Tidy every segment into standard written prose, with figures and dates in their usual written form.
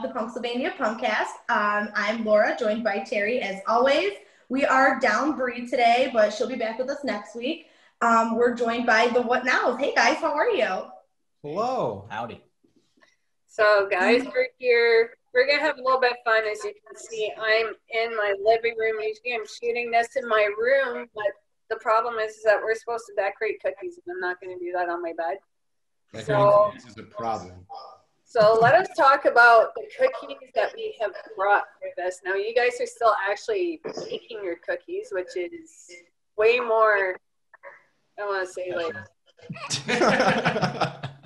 the Punksylvania Punkcast. I'm Laura, joined by Terry as always. We are down Bree today, but she'll be back with us next week. We're joined by the What Nows. Hey guys, how are you? Hello. Howdy. So guys, we're here. We're going to have a little bit of fun. As you can see, I'm in my living room. Usually I'm shooting this in my room, but the problem is that we're supposed to decorate cookies, and I'm not going to do that on my bed. So this is a problem. So let us talk about the cookies that we have brought for this. Now, you guys are still actually baking your cookies, which is way more, I want to say, like,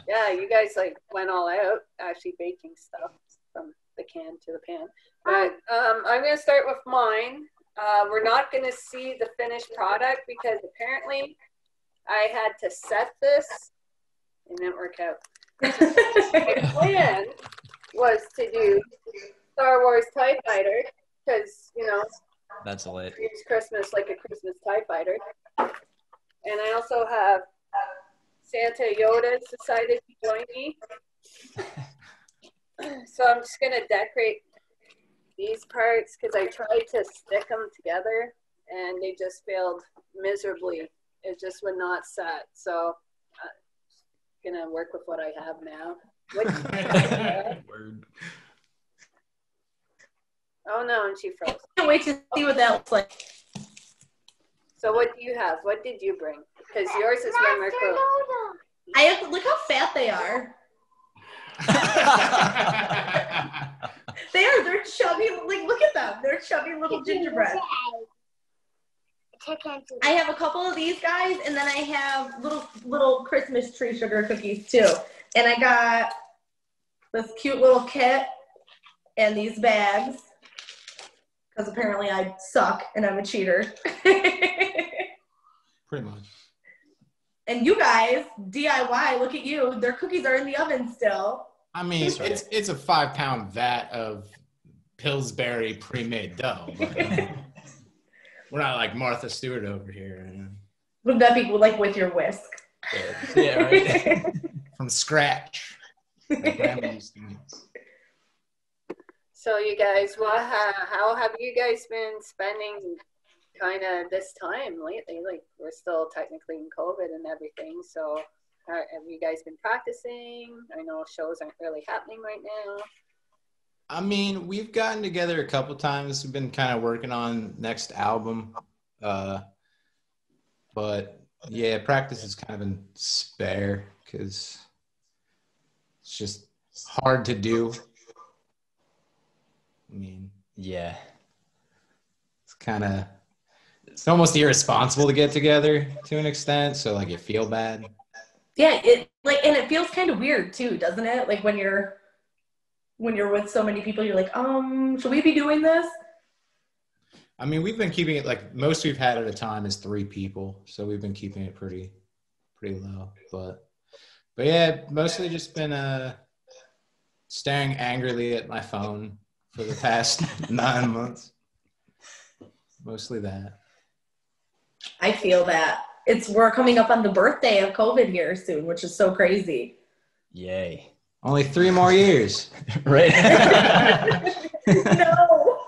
yeah, you guys, like, went all out actually baking stuff from the can to the pan. But I'm going to start with mine. We're not going to see the finished product because apparently I had to set this. It didn't work out. My plan was to do Star Wars TIE Fighter because, you know, that's lit. It's Christmas like a Christmas TIE Fighter. And I also have Santa Yoda decided to join me. So I'm just going to decorate these parts because I tried to stick them together and they just failed miserably. It just would not set. So gonna work with what I have now. Word. Oh no, and she froze. I can't wait to see what that looks like. So what do you have? What did you bring? Because yours is way more cool. I have, look how fat they are. They're chubby. Like, look at them. They're chubby little gingerbread. I have a couple of these guys, and then I have little Christmas tree sugar cookies too. And I got this cute little kit and these bags because apparently I suck and I'm a cheater. Pretty much. And you guys, DIY, look at you. Their cookies are in the oven still. I mean, it's a 5-pound vat of Pillsbury pre-made dough. But, we're not like Martha Stewart over here. Would that be like with your whisk? Yeah, right. From scratch. So you guys, how have you guys been spending kind of this time lately? Like, we're still technically in COVID and everything. So have you guys been practicing? I know shows aren't really happening right now. I mean, we've gotten together a couple times. We've been kind of working on next album. But yeah, practice has kind of been spare because it's just hard to do. I mean, yeah. It's almost irresponsible to get together to an extent. So like you feel bad. Yeah, and it feels kind of weird too, doesn't it? Like when you're with so many people, you're like, should we be doing this? I mean, we've been keeping it like most we've had at a time is 3 people. So we've been keeping it pretty low. But yeah, mostly just been staring angrily at my phone for the past 9 months. Mostly that. I feel that. We're coming up on the birthday of COVID here soon, which is so crazy. Yay. Only 3 more years. Right. No.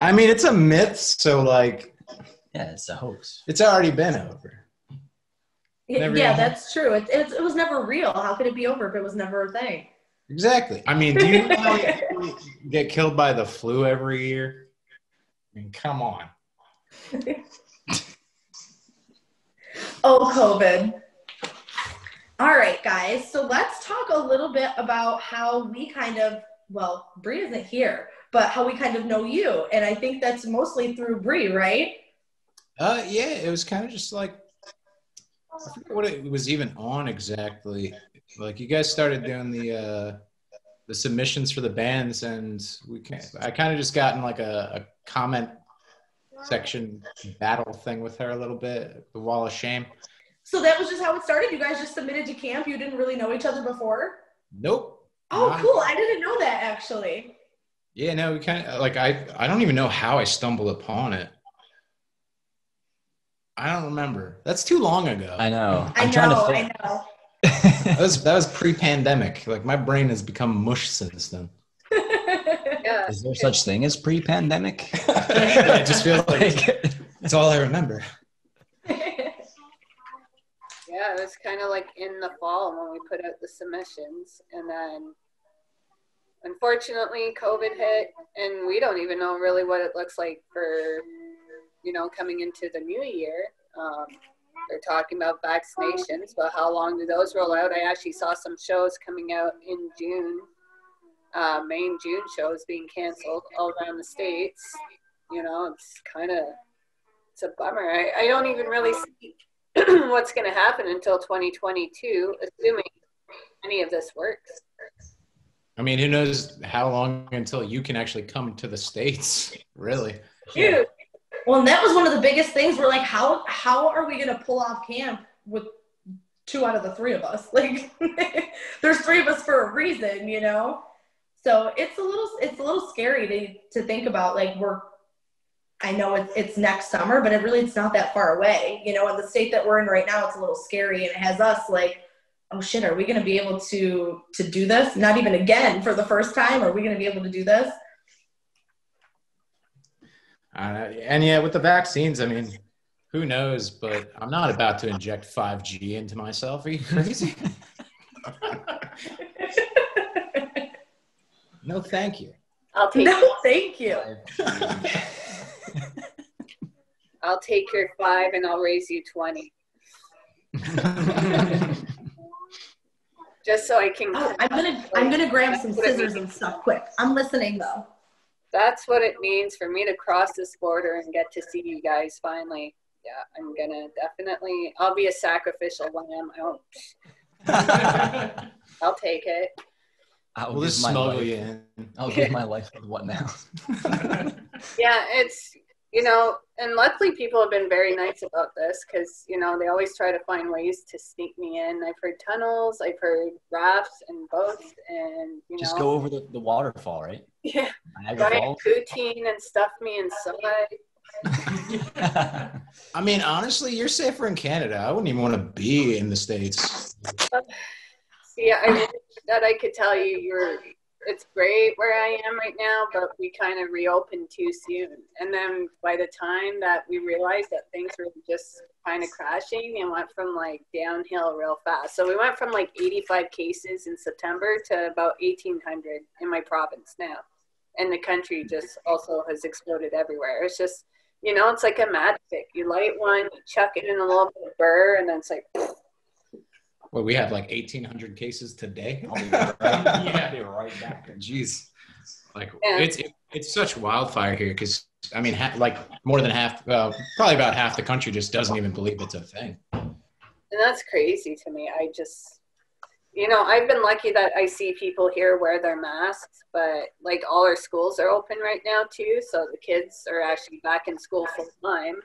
I mean, it's a myth, so like... Yeah, it's a hoax. It's already been over. Yeah, that's true. It was never real. How could it be over if it was never a thing? Exactly. I mean, do you know how many people get killed by the flu every year? I mean, come on. Oh, COVID. All right, guys. So let's talk a little bit about how we Bree isn't here, but how we kind of know you. And I think that's mostly through Bree, right? Yeah, it was kind of just like, I forget what it was even on exactly. Like you guys started doing the submissions for the bands, and I kind of just got in like a comment section battle thing with her a little bit, the wall of shame. So that was just how it started? You guys just submitted to camp? You didn't really know each other before? Nope. Oh, cool. I didn't know that, actually. Yeah, no, we kind of, like, I don't even know how I stumbled upon it. I don't remember. That's too long ago. I know. I know. That was pre-pandemic. Like my brain has become mush since then. Yeah. Is there such thing as pre-pandemic? I just feel like that's all I remember. Yeah, it was kind of like in the fall when we put out the submissions, and then unfortunately COVID hit, and we don't even know really what it looks like for, coming into the new year. They're talking about vaccinations, but how long do those roll out? I actually saw some shows coming out in June, May and June shows being canceled all around the States. It's a bummer. I don't even really see what's going to happen until 2022, assuming any of this works. I mean, who knows how long until you can actually come to the States, really. Dude. Well, and that was one of the biggest things. We're like, how are we going to pull off camp with 2 out of the 3 of us? Like, there's 3 of us for a reason, So it's a little scary to think about. Like, I know it's next summer, but it's not that far away. In the state that we're in right now, it's a little scary, and it has us like, oh shit, are we going to be able to do this? Not even again for the first time. Are we going to be able to do this? And yeah, with the vaccines, I mean, who knows? But I'm not about to inject 5G into myself. Are you crazy? No, thank you. I'll take No, thank you. I'll take your 5 and I'll raise you 20. Just so I can. Oh, I'm gonna grab some scissors and stuff quick. I'm listening though. That's what it means for me to cross this border and get to see you guys finally. Yeah, I'm gonna definitely. I'll be a sacrificial lamb. I'll take it. I'll We'll just smuggle you in. I'll give my life to the What Nows. Yeah, it's, and luckily people have been very nice about this because, they always try to find ways to sneak me in. I've heard tunnels, I've heard rafts and boats, and, Just go over the waterfall, right? Yeah. Niagara Buy Falls. poutine and stuff me inside. I mean, honestly, you're safer in Canada. I wouldn't even want to be in the States. See, I wish that I could tell you it's great where I am right now, but we kind of reopened too soon. And then by the time that we realized that things were just kind of crashing, and went from like downhill real fast. So we went from like 85 cases in September to about 1,800 in my province now. And the country just also has exploded everywhere. It's just, it's like a magic. You light one, you chuck it in a little bit of burr, and then it's like, Well, we have like 1,800 cases today. I'll be right back. Jeez. Like, Yeah. it's such wildfire here because, I mean, like more than half, probably about half the country just doesn't even believe it's a thing. and that's crazy to me. I just, I've been lucky that I see people here wear their masks, but like all our schools are open right now too. So the kids are actually back in school full time.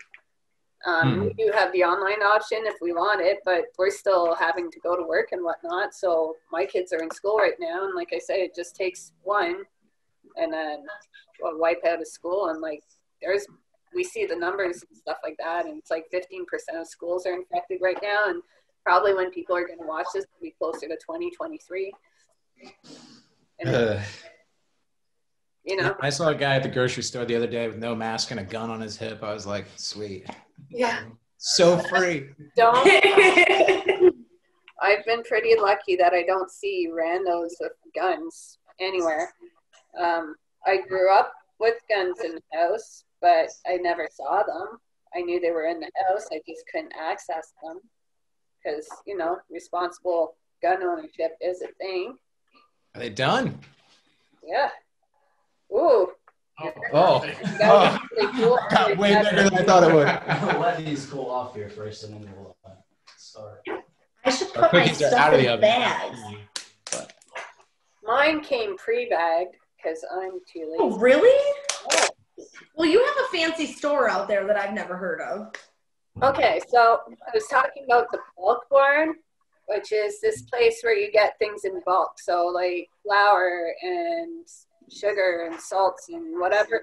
We do have the online option if we want it, but we're still having to go to work and whatnot. So my kids are in school right now. And like I said, it just takes one and then we'll wipe out of school. And like, we see the numbers and stuff like that. And it's like 15% of schools are infected right now. And probably when people are going to watch this, it'll be closer to 2023. And, I saw a guy at the grocery store the other day with no mask and a gun on his hip. I was like, sweet. yeah. So free. I've been pretty lucky that I don't see randos with guns anywhere. I grew up with guns in the house, but I never saw them. I knew they were in the house. I just couldn't access them because, responsible gun ownership is a thing. Are they done? Yeah. Ooh. Oh. That was really cool. Way better than I thought it would. I'll let these cool off here first, and then we'll start. I should Our put my cookies are stuff out of the in oven. bags. Mine came pre-bagged because I'm too lazy. Oh, really? Oh. Well, you have a fancy store out there that I've never heard of. Okay, so I was talking about the bulk barn, which is this place where you get things in bulk. So like flour and sugar and salts and whatever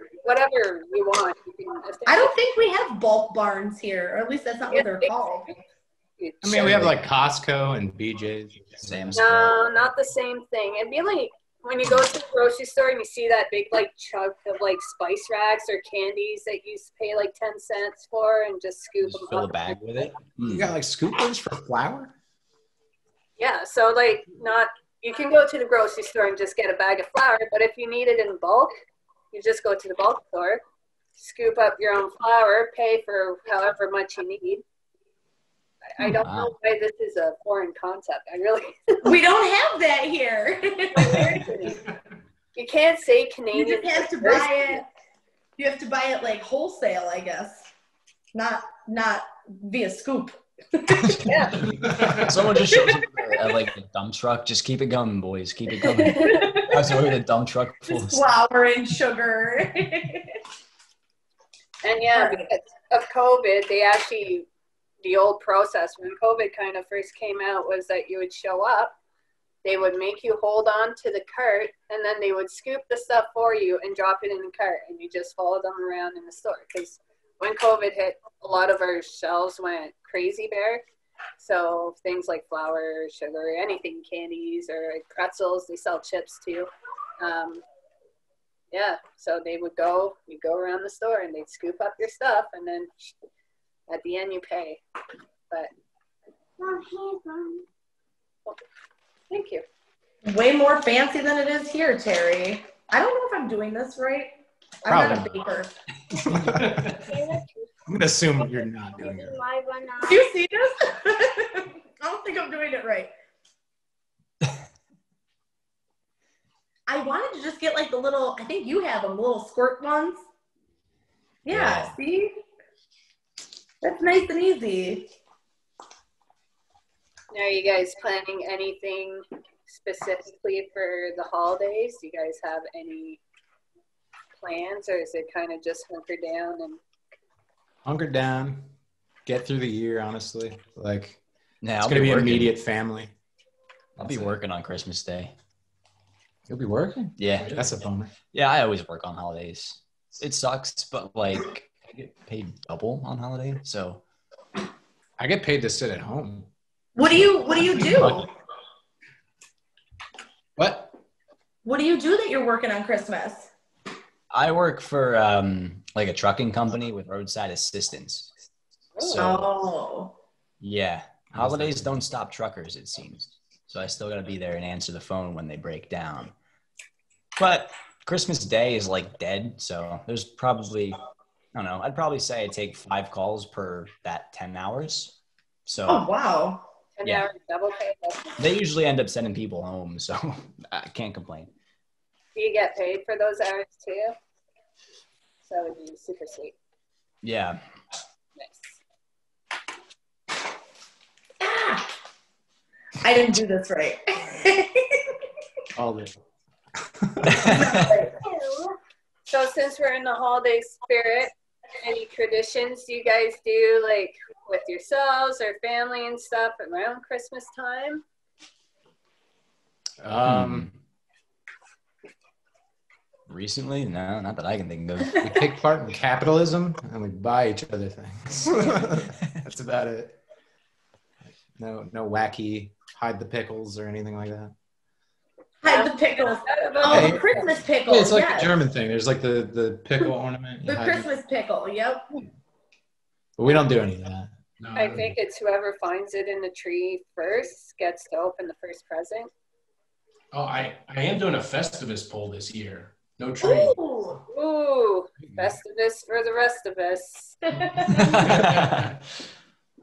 you want. You can, I don't think we have bulk barns here, or at least that's not what they're called. I mean, we have like Costco and BJ's. Sam's. No, not the same thing. It'd be like when you go to the grocery store and you see that big like chunk of like spice racks or candies that you used to pay like 10 cents for and just scoop Just them fill up. a bag with it. You got like scoopers for flour? Yeah, so like you can go to the grocery store and just get a bag of flour, but if you need it in bulk, you just go to the bulk store, scoop up your own flour, pay for however much you need. I don't know why this is a foreign concept. We don't have that here. You can't say You Canadian. just have to buy it. You have to buy it like wholesale, I guess. Not via scoop. Yeah. Someone just shows up at like a dump truck. Just keep it coming, boys. Keep it coming. I was with a dump truck full Just of flour and sugar. And yeah, because of COVID, the old process when COVID kind of first came out was that you would show up, they would make you hold on to the cart, and then they would scoop the stuff for you and drop it in the cart, and you just follow them around in the store. Because when COVID hit, a lot of our shelves went crazy bare. So things like flour, sugar, anything, candies, or pretzels, they sell chips too. Yeah, so you go around the store and they'd scoop up your stuff, and then at the end you pay. But thank you. Way more fancy than it is here, Terry. I don't know if I'm doing this right. I'm not a baker. I'm going to assume you're not doing it. Do you see this? I don't think I'm doing it right. I wanted to just get like the little, I think you have them, little squirt ones. Yeah. See? That's nice and easy. Now, are you guys planning anything specifically for the holidays? Do you guys have any plans, or is it kind of just hunker down and Hunker down, get through the year, honestly. Like, Nah, it's I'll going to be working. immediate family. I'll be working on Christmas Day. You'll be working? Yeah. That's a bummer. Yeah, I always work on holidays. It sucks, but like I get paid double on holiday, so I get paid to sit at home. What do you do? What? What do you do that you're working on Christmas? I work for like a trucking company with roadside assistance. So Oh. yeah, holidays don't stop truckers, it seems. So I still got to be there and answer the phone when they break down. But Christmas Day is like dead, so there's probably, I don't know, I'd probably say I take 5 calls per that 10 hours. So Oh, wow. 10 Yeah. hours double pay? they usually end up sending people home, so I can't complain. Do you get paid for those hours too? So that would be super sweet. Yeah. Nice. Ah! I didn't do this right. All of it. So since we're in the holiday spirit, any traditions you guys do like with yourselves or family and stuff around Christmas time? Recently? No, not that I can think of. We take part in capitalism and we buy each other things. That's about it. No wacky hide the pickles or anything like that. Hide the pickles. Oh, Hey. the Christmas pickles. Yeah, it's like yes. the German thing. There's like the pickle ornament. You The hide Christmas pickle, yep. But we don't do any of that. No, I think it's whoever finds it in the tree first gets to open the first present. Oh, I am doing a Festivus poll this year. No tree. Ooh. Ooh, Festivus for the rest of us.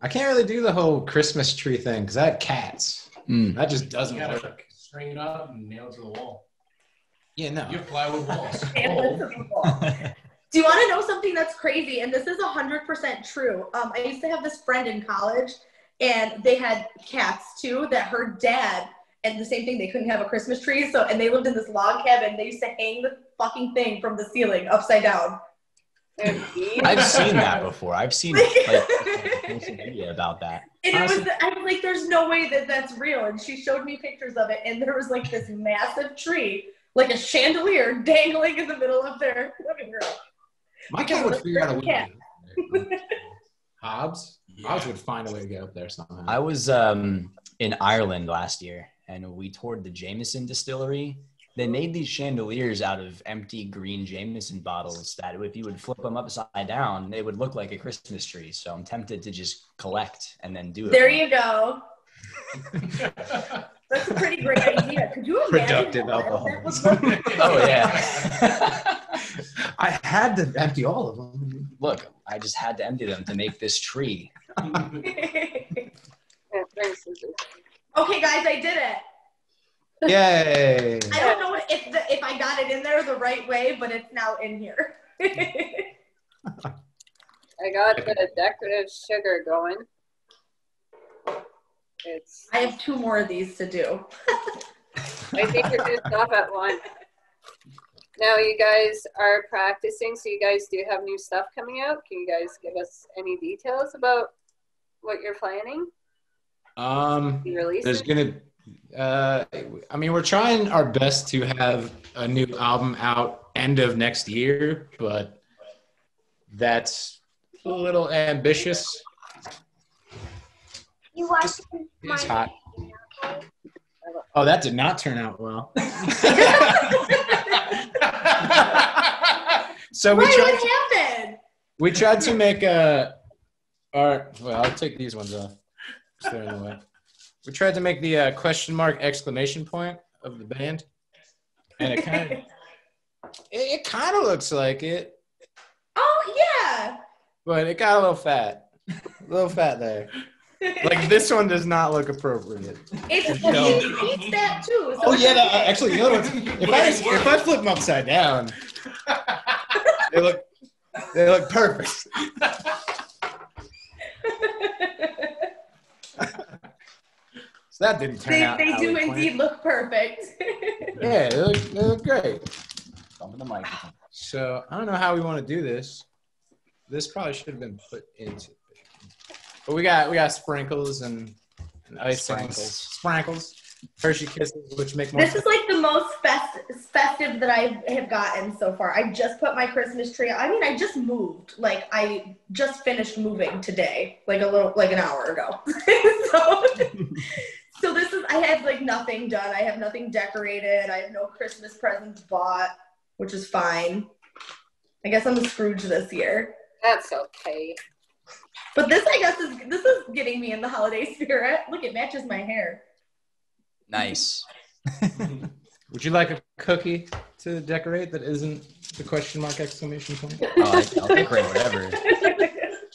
I can't really do the whole Christmas tree thing because I have cats. That just You doesn't gotta work. string it up and nail it to the wall. Yeah, no. You have plywood walls. Do you want to know something that's crazy? And this is 100% true. I used to have this friend in college, and they had cats too. That her dad, and the same thing, they couldn't have a Christmas tree, and they lived in this log cabin. They used to hang the fucking thing from the ceiling upside down. I've seen that before. I've seen like social media about that. And Honestly, I was like, "There's no way that that's real." And she showed me pictures of it, and there was like this massive tree, like a chandelier, dangling in the middle of their living room. My cat would figure out a way. Cat. Hobbs? I was going to find a way to get up there somehow. I was in Ireland last year, and we toured the Jameson distillery. They made these chandeliers out of empty green Jameson bottles that if you would flip them upside down, they would look like a Christmas tree. So I'm tempted to just collect and then do it. There you go. That's a pretty great idea. Could you imagine? Productive alcohol. Oh, yeah. I had to empty all of them. Look, I just had to empty them to make this tree. Okay, guys, I did it. Yay. I don't know if I got it in there the right way, but it's now in here. I got the decorative sugar going. I have 2 more of these to do. I think we're going to stop at 1. Now you guys are practicing, so you guys do have new stuff coming out. Can you guys give us any details about what you're planning? There's gonna I mean, we're trying our best to have a new album out end of next year, but that's a little ambitious. It's hot. Oh, that did not turn out well. So what happened? We tried to make well, I'll take these ones off. Just throw them away. We tried to make the question mark exclamation point of the band, and it kind of looks like it. Oh yeah. But it got a little fat. A little fat there. Like this one does not look appropriate. It's that too. So oh yeah, actually the other ones. If I flip them upside down, they look perfect. So that didn't turn out. They do indeed look perfect. Yeah, they look great. Bump the microphone. So I don't know how we want to do this. This probably should have been put into. But we got sprinkles and icing. Sprinkles. Hershey Kisses, which make more. This is like the most festive that I have gotten so far. I just put my Christmas tree. I mean, I just moved. Like I just finished moving today, like an hour ago. So this is. I had like nothing done. I have nothing decorated. I have no Christmas presents bought, which is fine. I guess I'm a Scrooge this year. That's okay. But this, I guess, is getting me in the holiday spirit. Look, it matches my hair. Nice. Would you like a cookie to decorate that isn't the question mark exclamation point? Oh, I'll decorate whatever.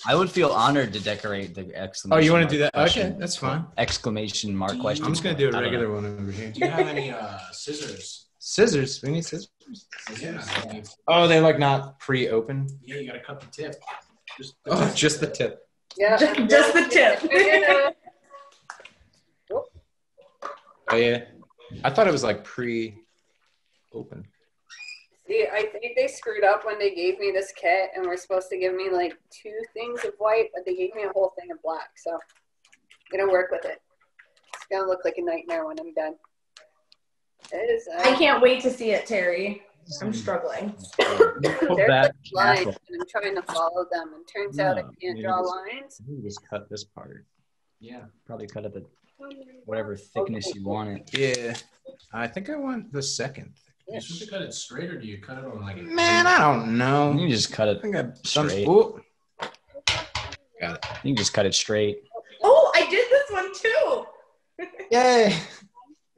I would feel honored to decorate the exclamation. Oh, you want to do that? Question. Okay, that's fine. Exclamation mark question. I'm just gonna do a regular one over here. Do you have any scissors? Scissors? We need scissors. Yeah. Oh, they're like not pre-open. Yeah, you gotta cut the tip. Just the tip. Yeah, just the tip. Oh yeah, I thought it was like pre-open. See, I think they screwed up when they gave me this kit, and we're supposed to give me like 2 things of white, but they gave me a whole thing of black. So I'm gonna work with it. It's gonna look like a nightmare when I'm done. It is. I can't wait to see it, Terry. I'm struggling. There's like lines, and I'm trying to follow them, and turns out I can't draw lines. You just cut this part. Yeah, probably cut it at whatever thickness you want it. Yeah, I think I want the second. You supposed to cut it straight, or do you cut it on like? Man, I don't know. You can just cut it I think I straight. Got it. You can just cut it straight. Oh, I did this one too. Yay!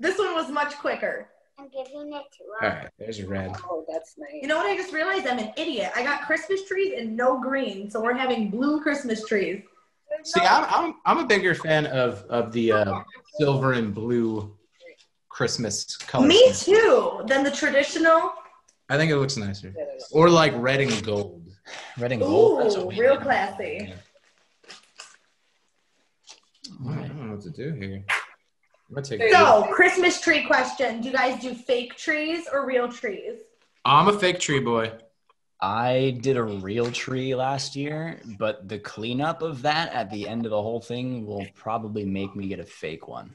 This one was much quicker. I'm giving it to All right, there's a red. Oh, that's nice. You know what? I just realized I'm an idiot. I got Christmas trees and no green, so we're having blue Christmas trees. See, I'm a bigger fan of the silver and blue Christmas colors. Me too. Than the traditional. I think it looks nicer. Or like red and gold. Red and gold. That's Ooh, what we real did. classy. I don't know what to do here. I'm gonna take So, Christmas tree question. Do you guys do fake trees or real trees? I'm a fake tree boy. I did a real tree last year, but the cleanup of that at the end of the whole thing will probably make me get a fake one.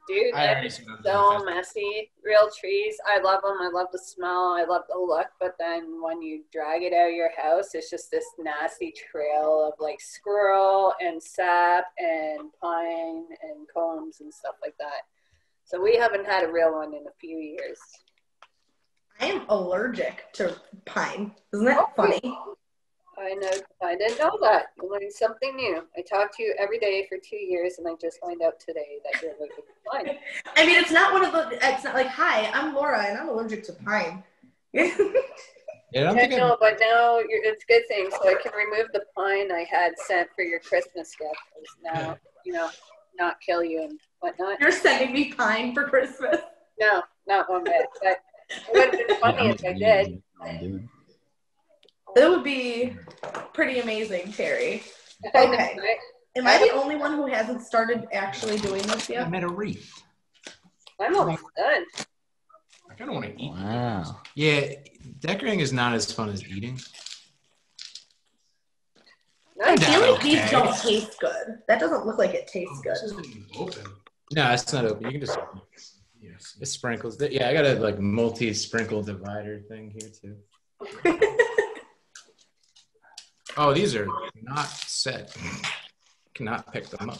Dude, Dude, I already it's said I'm doing so festival. messy. Real trees. I love them. I love the smell. I love the look. But then when you drag it out of your house, it's just this nasty trail of like squirrel and sap and pine and cones and stuff like that. So we haven't had a real one in a few years. I am allergic to pine. Isn't that funny? I know. I didn't know that. You learned something new. I talked to you every day for 2 years, and I just found out today that you're allergic to pine. I mean, it's not one of the. It's not like, hi, I'm Laura, and I'm allergic to pine. Yeah, I don't I think know, but now it's a good thing, so I can remove the pine I had sent for your Christmas gift. 'Cause now, not kill you and whatnot. You're sending me pine for Christmas. No, not one bit. But it would have been funny if I did. It would be pretty amazing, Terry. I know, Okay. right? Am I the only one who hasn't started actually doing this I yet? met a wreath. I'm almost done. I kind of want to eat. Wow. Yeah, decorating is not as fun as eating. I Nice. feel like Okay. these don't taste good. That doesn't look like it tastes This good. isn't even open. No, it's not open. You can just Yes. it sprinkles. Yeah, I got a like multi-sprinkle divider thing here too. Oh, these are not set. Cannot pick them up.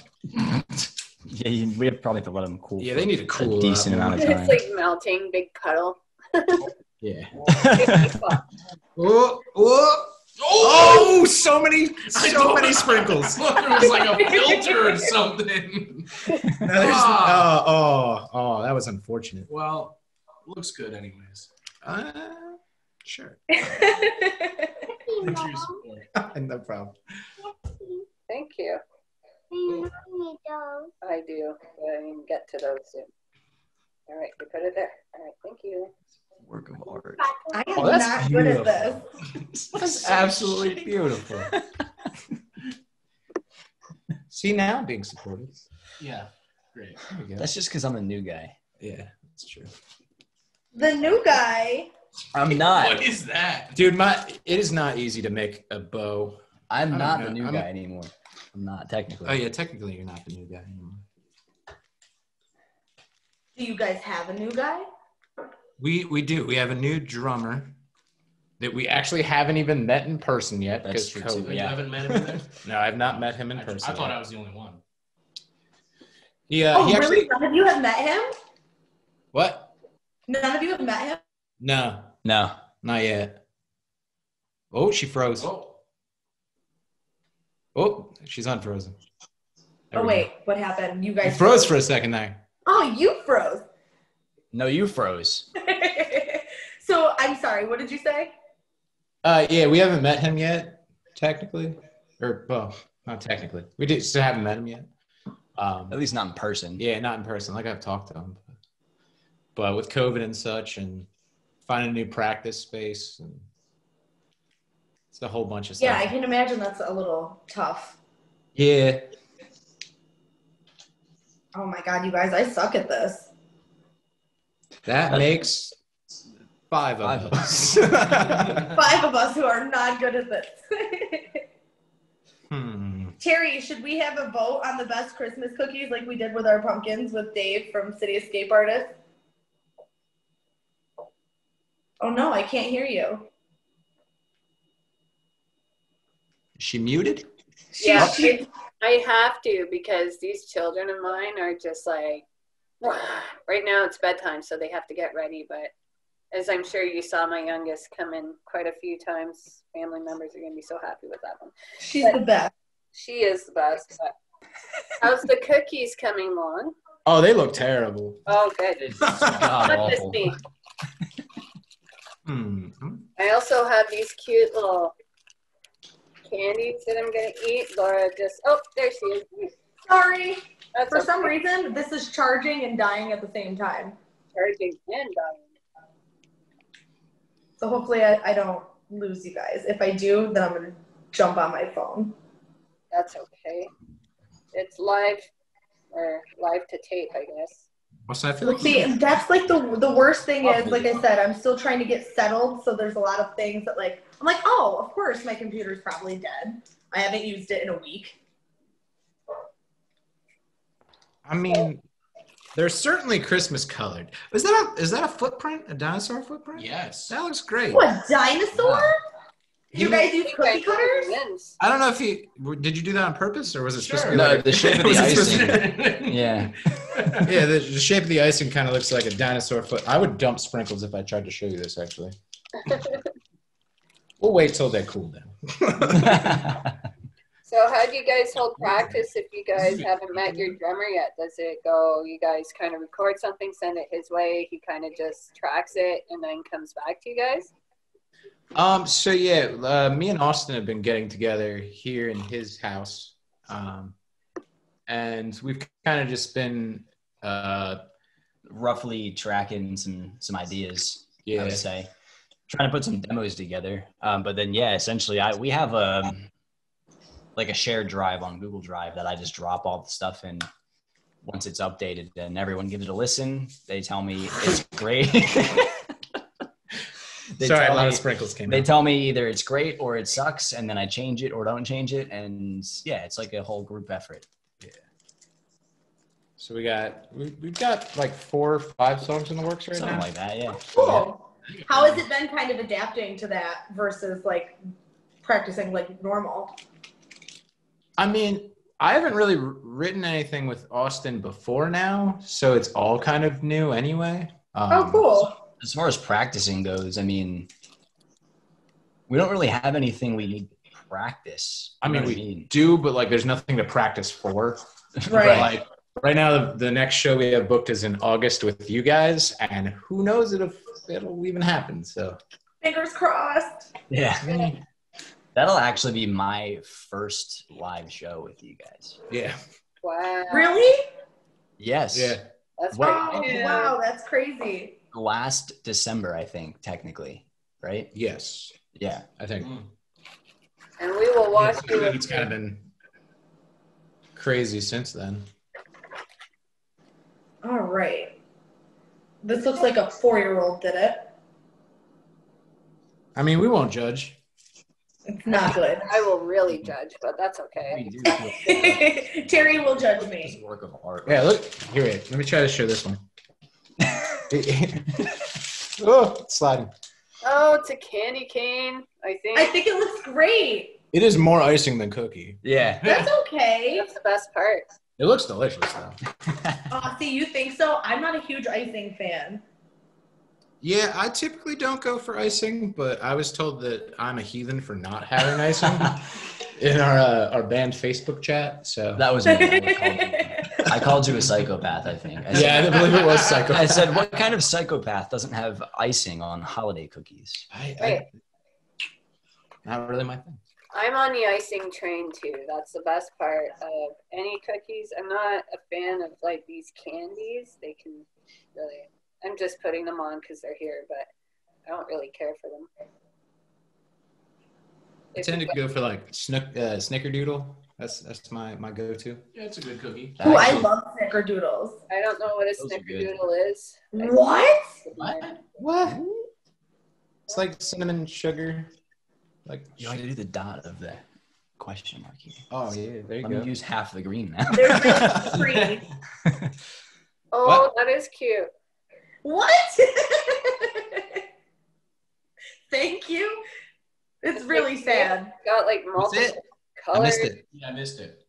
Yeah, we have probably to let them cool. Yeah, they need to cool a decent up. amount of It's time. like melting, big cuddle. Yeah. Fuck. Oh, oh, oh! So many sprinkles. I thought it was like a filter or something. No, there's, oh, that was unfortunate. Well, looks good anyways. Sure. Thanks for your support. No problem. Thank you. I do. But I can get to those soon. All right, we put it there. All right, thank you. Work of art. I am Oh, that's not good at beautiful. this. That's absolutely beautiful. See, now I'm being supportive. Yeah, great. There we go. That's just because I'm a new guy. Yeah, that's true. The new guy. I'm not. What is that? Dude, it is not easy to make a bow. I'm I not don't the know. new guy anymore. I'm not technically. Oh yeah, technically you're not the new guy anymore. Do you guys have a new guy? We do. We have a new drummer that we actually haven't even met in person yet. That's because true, COVID. too. You Yeah. haven't met him in there? No, I've not met him in I person. thought yet. I was the only one. Yeah. Oh, he really? actually. None of you have met him? What? None of you have met him? No, No. not yet. Oh, she froze. Oh, Oh, she's unfrozen. There Oh, we wait. What happened? You go. guys You froze for a second there. Oh, you froze. No, you froze. So, I'm sorry. What did you say? Yeah, we haven't met him yet, technically. Or, well, not technically. We still haven't met him yet. At least not in person. Yeah, not in person. Like I've talked to him. But with COVID and such and finding a new practice space, and it's a whole bunch of stuff. Yeah, I can imagine that's a little tough. Yeah. Oh my God, you guys, I suck at this. That makes five Five of of us. 5 of us who are not good at this. Terry, should we have a vote on the best Christmas cookies like we did with our pumpkins with Dave from City Escape Artists? Oh no, I can't hear you. Is she muted? Yeah, I have to because these children of mine are just like, right now it's bedtime, so they have to get ready. But as I'm sure you saw my youngest come in quite a few times, family members are going to be so happy with that one. She's the best. She is the best. But how's the cookies coming along? Oh, they look terrible. Oh, good. It's god Not just awful. me. Hmm. I also have these cute little candies that I'm going to eat. Laura just, oh, there she is. Sorry. That's For some okay. reason, this is charging and dying at the same time. Charging and dying. So hopefully I don't lose you guys. If I do, then I'm going to jump on my phone. That's okay. It's live or live to tape, I guess. Also, I feel like See, that's like the worst thing is, like I said, I'm still trying to get settled. So there's a lot of things that like, I'm like, oh, of course my computer's probably dead. I haven't used it in a week. I mean, They're certainly Christmas colored. Is that a footprint? A dinosaur footprint? Yes. That looks great. What, dinosaur? Yeah. You guys use cookie cutters? I don't know if did you do that on purpose or was it supposed to be No, like the shape of the icing. Yeah. Yeah, the shape of the icing kind of looks like a dinosaur foot. I would dump sprinkles if I tried to show you this, actually. We'll wait till they cool down. So how do you guys hold practice if you guys haven't met your drummer yet? Does it go, you guys kind of record something, send it his way, he kind of just tracks it and then comes back to you guys? So yeah, me and Austin have been getting together here in his house. And we've kind of just been roughly tracking some ideas, Yeah. I would say. Trying to put some demos together. But then, yeah, essentially, we have a shared drive on Google Drive that I just drop all the stuff in. Once it's updated, then everyone gives it a listen. They tell me it's great. Sorry, a lot of sprinkles came They out. tell me either it's great or it sucks, and then I change it or don't change it. And yeah, it's like a whole group effort. Yeah. So we've got like 4 or 5 songs in the works right Something now. like that, yeah. Cool. How has it been kind of adapting to that versus like practicing like normal? I mean, I haven't really written anything with Austin before now, so it's all kind of new anyway. Oh, cool. As far as practicing goes, I mean, we don't really have anything we need to practice. I You know mean, what we do, but like there's nothing to practice for. Right. Like right now, the next show we have booked is in August with you guys, and who knows if it'll even happen. So Fingers crossed. Yeah. That'll actually be my first live show with you guys. yeah, Wow. Really? Yes. yeah. That's What- pretty Oh, wow, that's crazy. Last December, I think, technically, right? Yes, Yeah. I think And we will watch you. it's kind of been crazy since then. All right. This looks like a 4-year-old did it. I mean, we won't judge. It's not good. I will really judge, but that's We okay. do feel Terry will judge it's me. a work of art. Yeah, look here. Wait, let me try to show this one. Oh, it's sliding. Oh, it's a candy cane, I think. I think it looks great. It is more icing than cookie. Yeah. That's okay. That's the best part. It looks delicious though. See, you think so? I'm not a huge icing fan. Yeah, I typically don't go for icing, but I was told that I'm a heathen for not having icing in our band Facebook chat. So That was me. I called you a psychopath, I think. I yeah, I believe it was psycho. I said, what kind of psychopath doesn't have icing on holiday cookies? Not really my thing. I'm on the icing train too. That's the best part of any cookies. I'm not a fan of like these candies. They can really, I'm just putting them on because they're here, but I don't really care for them. I tend to go for like snickerdoodle. That's my go-to. Yeah, it's a good cookie. Ooh, I love snickerdoodles. I don't know what a Those are good. snickerdoodle is. What? What? It's like cinnamon sugar. Like You want to do the dot of the question mark here. oh yeah, there you Let go. me use half the green now. There's like 3. Oh, What? that is cute. What? Thank you. It's really sad. Got like That's multiple it. I colors. missed it. Yeah, I missed it.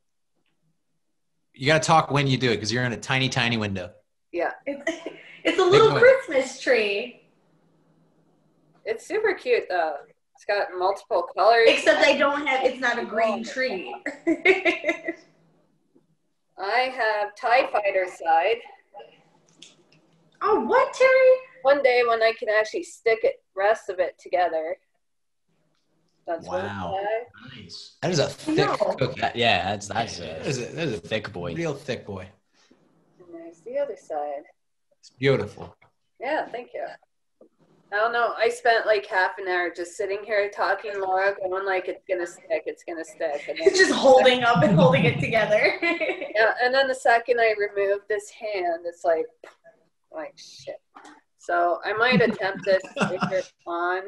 You gotta talk when you do it because you're in a tiny, tiny window. Yeah, It's a little one. Christmas tree. it's super cute though. It's got multiple colors. Except it's not a green tree. I have TIE Fighter side. Oh, what, Terry? One day when I can actually stick it, rest of it together. That's Wow. one side. Nice. That is a thick No. cookie. Yeah, that's That is a thick boy. real thick boy. And there's the other side. It's beautiful. Yeah, thank you. I don't know. I spent like half an hour just sitting here talking Laura, going like, it's gonna stick, it's gonna stick. And It's just holding up and holding it together. yeah, and then the second I remove this hand, it's like shit. So I might attempt this later on.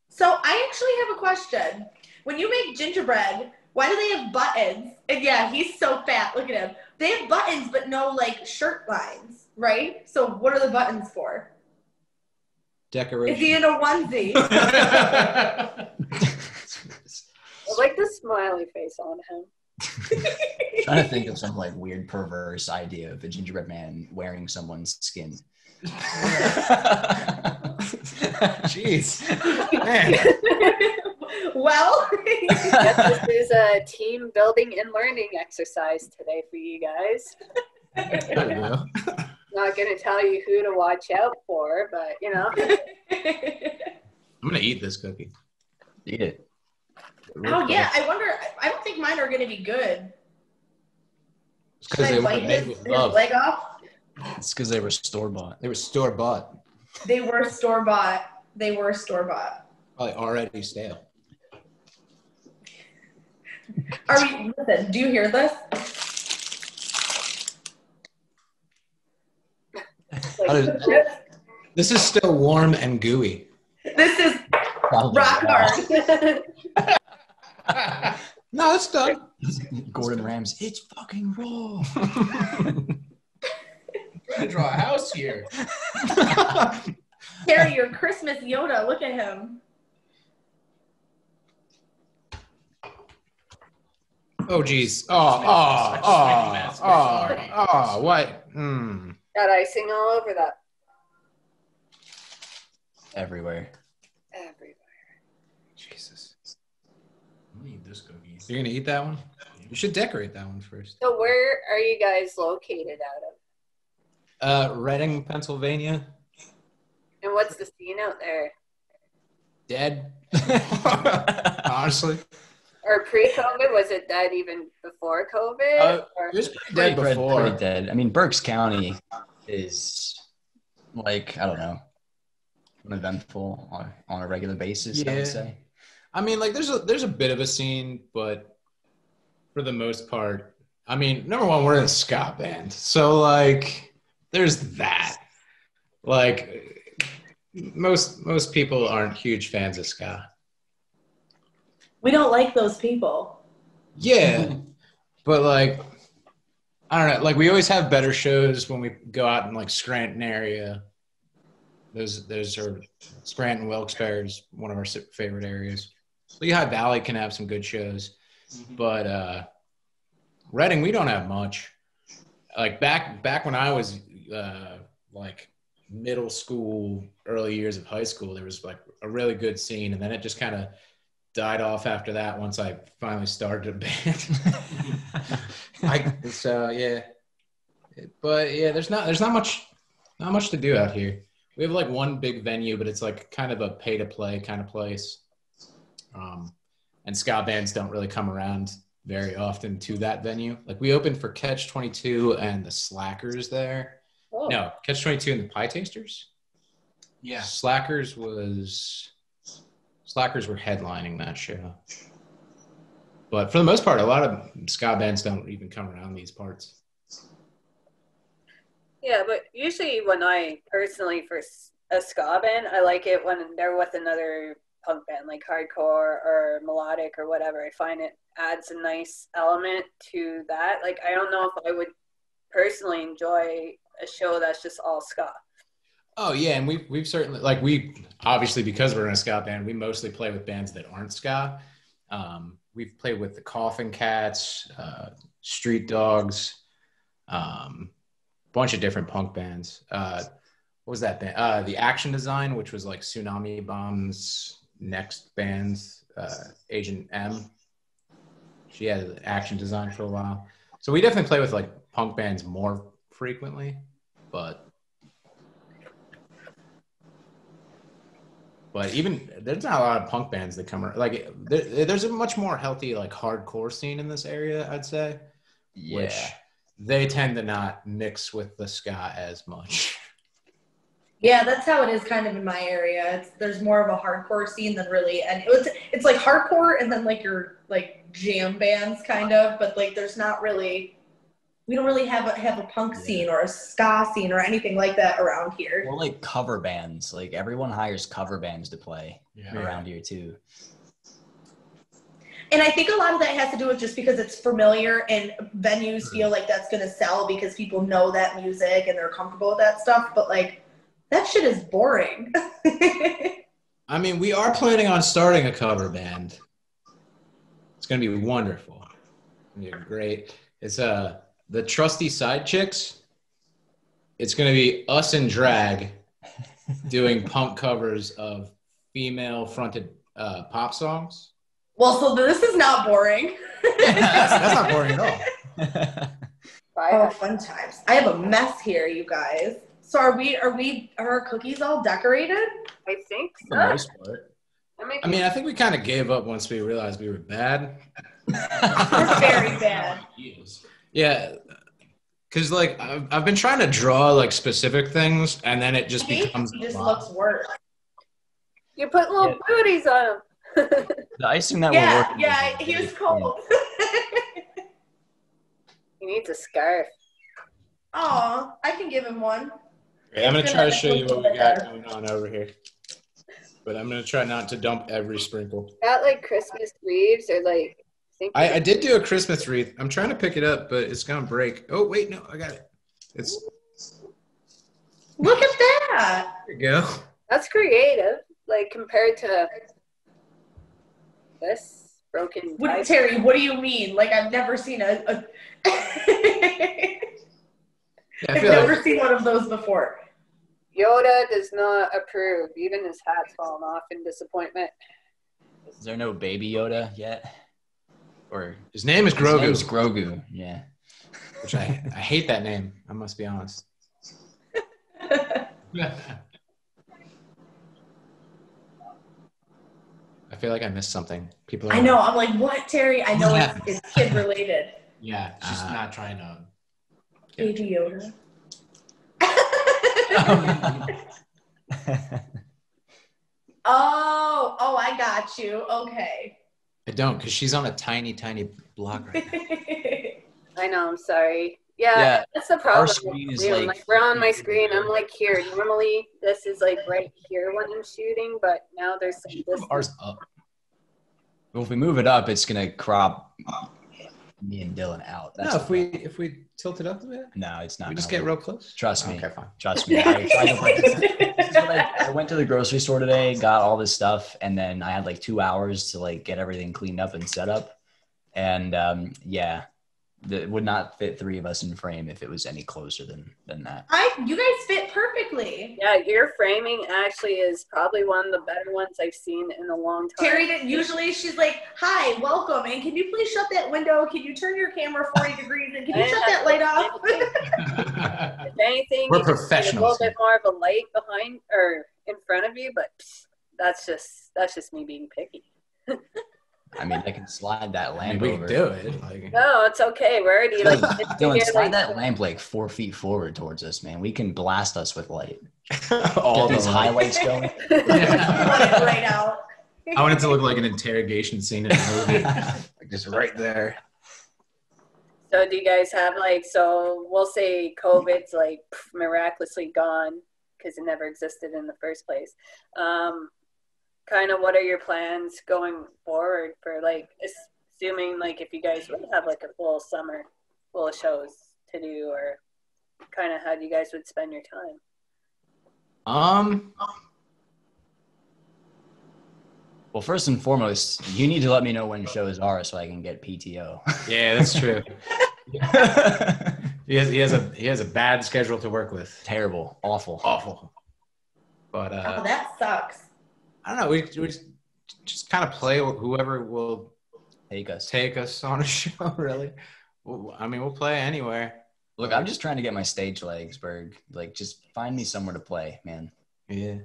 So I actually have a question. When you make gingerbread, why do they have buttons? And yeah, he's so fat. Look at him. They have buttons, but no like shirt lines, right? So what are the buttons for? Decoration. Is he in a onesie? I like the smiley face on him. Trying to think of some like weird perverse idea of a gingerbread man wearing someone's skin. Jeez. Man. Well, This is a team building and learning exercise today for you guys. There we go. Not going to tell you who to watch out for, but you know. I'm gonna eat this cookie. Eat it. oh yeah, I wonder. I don't think mine are gonna be good. It's because Should they I were bite made his with love. leg off? It's because they were store bought. They were store bought, They were store bought. They were store bought. probably already stale. Are we? Listen, do you hear this? This is still warm and gooey. This is Probably rock hard. No, it's done. Gordon Ramsay. It's fucking raw. Trying to draw a house here. Carrie, your Christmas Yoda. Look at him. Oh, geez. What? Got icing all over that. Everywhere. Everywhere. Jesus. I'm gonna eat this cookie. You're gonna eat that one? You should decorate that one first. So where are you guys located out of? Reading, Pennsylvania. And what's the scene out there? Dead. Honestly. Or pre-COVID? Was it dead even before COVID? Or? It was pretty dead before. Pretty dead. I mean, Berks County is like, I don't know, uneventful on a regular basis, I Yeah. would say. I mean, like, there's a bit of a scene, but for the most part, I mean, number one, we're in a ska band, so like, there's that. Like, most people aren't huge fans of ska. We don't like those people. Yeah, but like, I don't know. Like, we always have better shows when we go out in like Scranton area. Those are Scranton, Wilkes-Barre is one of our favorite areas. Lehigh Valley can have some good shows, but Reading, we don't have much. Like back when I was like middle school, early years of high school, there was like a really good scene, and then it just kind of died off after that once I finally started a band. But yeah, there's not much to do out here. We have like one big venue, but it's like kind of a pay to play kind of place. And ska bands don't really come around very often to that venue. Like, we opened for Catch 22 and the Slackers there. Oh. No, Catch 22 and the Pie Tasters. Yeah. Slackers were headlining that show. But for the most part, a lot of ska bands don't even come around these parts. Yeah, but usually when I personally, for a ska band, I like it when they're with another punk band, like hardcore or melodic or whatever. I find it adds a nice element to that. Like, I don't know if I would personally enjoy a show that's just all ska. Oh yeah, and we've certainly, like, we obviously, because we're in a ska band, we mostly play with bands that aren't ska. We've played with the Coffin Cats, Street Dogs, bunch of different punk bands. What was that band? The Action Design, which was like Tsunami Bomb's next band, Agent M. She had Action Design for a while. So we definitely play with like punk bands more frequently, but even there's not a lot of punk bands that come around. Like, there's a much more healthy like hardcore scene in this area, I'd say. Yeah. Which they tend to not mix with the ska as much. Yeah, that's how it is kind of in my area. There's more of a hardcore scene than really, and it's like hardcore and then like your like jam bands kind of, but like there's not really, we don't really have a punk scene or a ska scene or anything like that around here. Or like cover bands. Like, everyone hires cover bands to play around here too. And I think a lot of that has to do with just because it's familiar and venues feel like that's going to sell because people know that music and they're comfortable with that stuff. But like, that shit is boring. I mean, we are planning on starting a cover band. It's going to be wonderful. It's going to be great. It's the Trusty Side Chicks. It's going to be us in drag doing punk covers of female-fronted pop songs. Well, so this is not boring. That's not boring at all. Oh, fun times. I have a mess here, you guys. So are our cookies all decorated? I think For so. the most part. I mean, I think we kind of gave up once we realized we were bad. We're very bad. Yeah, because like I've been trying to draw like specific things, and then it just becomes. It just looks worse. You put little booties on them. The icing that we're working with is he was very cold. He needs a scarf. Aw, I can give him one. Okay, I'm gonna try to show you what we got going on over here, but I'm gonna try not to dump every sprinkle. Got like Christmas wreaths or like. I did do a Christmas wreath. I'm trying to pick it up, but it's gonna break. Oh wait, no, I got it. It's. Look at that. There you go. That's creative, like compared to this broken. Terry, what do you mean? Like I've never seen a Yeah, I've never seen one of those before. Yoda does not approve. Even his hat's fallen off in disappointment. Is there no Baby Yoda yet? Or his name is Grogu. His name is Grogu, yeah. Which I hate that name. I must be honest. I feel like I missed something. People. I know. I'm like, what, Terry? I know it's kid related. Yeah, she's not trying to. Baby Yoda. Oh, I got you. Okay. I don't, because she's on a tiny, tiny block right now. I know. I'm sorry. Yeah, that's the problem. Our screen is like we're on my screen. I'm like here. Normally, this is like right here when I'm shooting, but now there's some distance. Ours up. Well, if we move it up, it's gonna crop me and Dylan out. That's No, if we tilt it up a bit, no, it's not. we just get real close. Trust me. Okay, fine. Trust me. I went to the grocery store today, got all this stuff, and then I had like 2 hours to like get everything cleaned up and set up. And it would not fit three of us in frame if it was any closer than that. You guys fit perfectly. Yeah, your framing actually is probably one of the better ones I've seen in a long time. Terry, usually she's like, hi, welcome, and can you please shut that window? Can you turn your camera 40 degrees? And can you shut that light off? If anything, We're you just need professionals. a little bit more of a light behind or in front of you, but that's just me being picky. I mean, I can slide that lamp I mean, we over. can do it. Like, No, it's okay. We're already like Dylan, slide that lamp like 4 feet forward towards us, man. We can blast us with light. all Get these the highlights going. You want it right out. I want it to look like an interrogation scene in a movie. Like just right there. So do you guys have so we'll say COVID's like miraculously gone because it never existed in the first place. Kind of what are your plans going forward for assuming if you guys would have a full summer full of shows to do, or kind of how you guys would spend your time? Well, first and foremost, you need to let me know when shows are so I can get PTO. Yeah, that's true. He has a bad schedule to work with. Terrible. Awful. But that sucks. I don't know. We just kind of play whoever will Take us on a show. Really, we'll play anywhere. Look, I'm just trying to get my stage legs, Berg. Just find me somewhere to play, man. Yeah.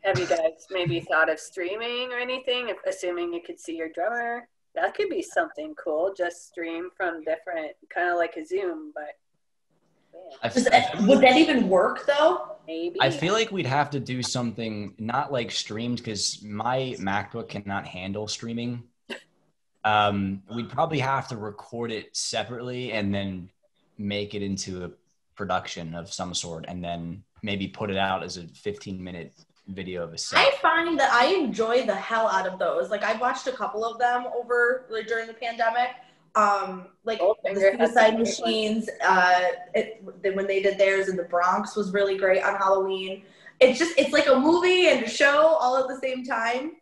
Have you guys maybe thought of streaming or anything? Assuming you could see your drummer, that could be something cool. Just stream from different, kind of like a Zoom, but. Would that even work though? Maybe. I feel like we'd have to do something not streamed because my MacBook cannot handle streaming. We'd probably have to record it separately and then make it into a production of some sort and then maybe put it out as a 15-minute video of a set. I find that I enjoy the hell out of those. Like I've watched a couple of them over during the pandemic. Like the Suicide Machines, when they did theirs in the Bronx was really great on Halloween. It's like a movie and a show all at the same time.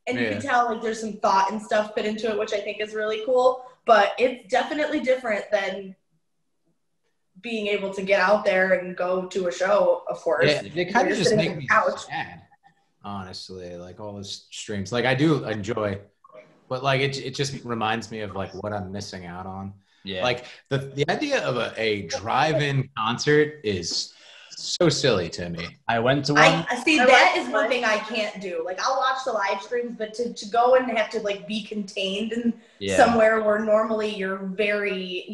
And you can tell like there's some thought and stuff put into it, which I think is really cool. But it's definitely different than being able to get out there and go to a show, of course. Yeah, they kind of just make me sad, honestly, like all those streams. Like I do enjoy, but like it just reminds me of like what I'm missing out on. Yeah. Like the idea of a drive-in concert is so silly to me. I went to one. That is one thing I can't do. Like I'll watch the live streams, but to go and have to like be contained in somewhere where normally you're very,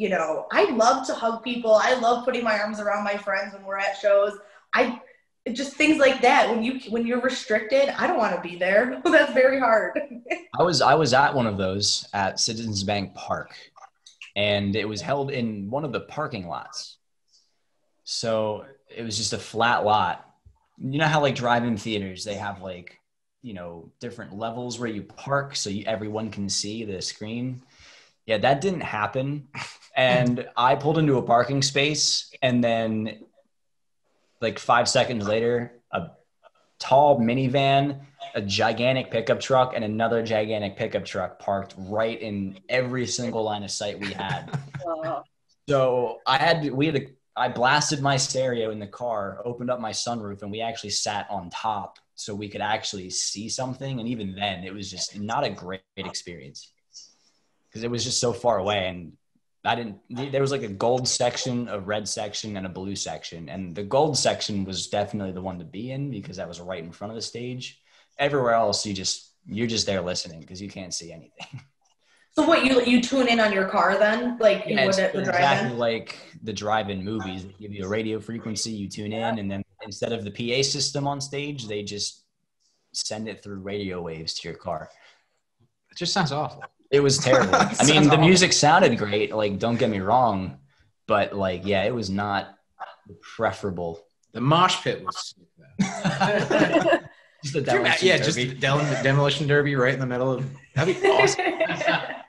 I love to hug people. I love putting my arms around my friends when we're at shows. Just things like that. When you're restricted, I don't want to be there. That's very hard. I was at one of those at Citizens Bank Park, and it was held in one of the parking lots. So it was just a flat lot. You know how like drive-in theaters, they have like, different levels where you park so everyone can see the screen. Yeah, that didn't happen. And I pulled into a parking space, and then like 5 seconds later, a tall minivan, a gigantic pickup truck, and another gigantic pickup truck parked right in every single line of sight we had. So I blasted my stereo in the car, opened up my sunroof, and we actually sat on top so we could actually see something. And even then, it was just not a great experience because it was just so far away. And there was like a gold section, a red section, and a blue section. And the gold section was definitely the one to be in because that was right in front of the stage. Everywhere else, you're just there listening because you can't see anything. So what, you tune in on your car then? Like you would at the drive-in? Exactly like the drive-in movies. They give you a radio frequency, you tune in, and then instead of the PA system on stage, they just send it through radio waves to your car. It just sounds awful. It was terrible. I mean, the music sounded great, like don't get me wrong, but like it was not preferable. The mosh pit was sick, though. Just the demolition derby right in the middle of that'd be awesome.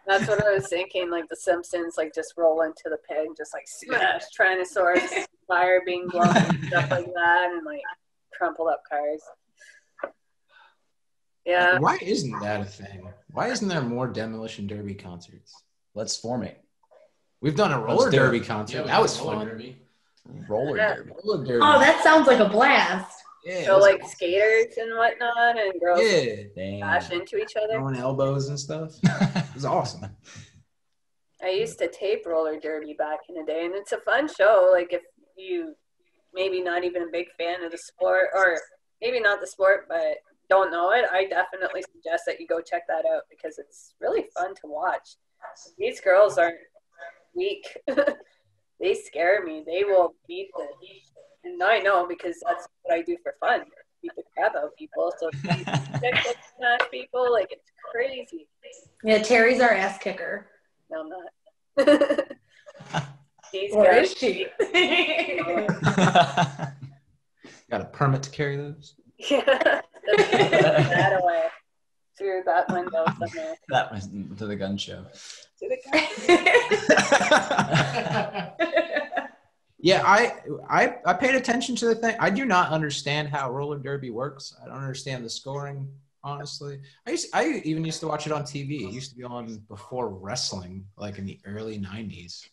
That's what I was thinking, like the Simpsons, like just roll into the pig, just like smash Tyrannosaurus, fire being blown, stuff like that, and like crumpled up cars. Yeah. Why isn't that a thing? Why isn't there more demolition derby concerts? Let's form it. We've done a roller derby concert. That was fun. Roller derby. Oh, that sounds like a blast. Yeah, so like skaters and whatnot, and girls bash into each other, throwing elbows and stuff. It was awesome. I used to tape roller derby back in the day, and it's a fun show. Like if you maybe not even a big fan of the sport, or maybe not the sport, but don't know it, I definitely suggest that you go check that out because it's really fun to watch. These girls aren't weak. They scare me. They will beat the and I know because that's what I do for fun. Beat the crap out of people. So smash people, like it's crazy. Yeah, Terry's our ass kicker. No, I'm not. Or is she? Got a permit to carry those? Yeah. That away. Through that window somewhere. That was to the gun show. To the gun. Yeah, I paid attention to the thing. I do not understand how roller derby works. I don't understand the scoring, honestly. I even used to watch it on TV. It used to be on before wrestling, like in the early 90s.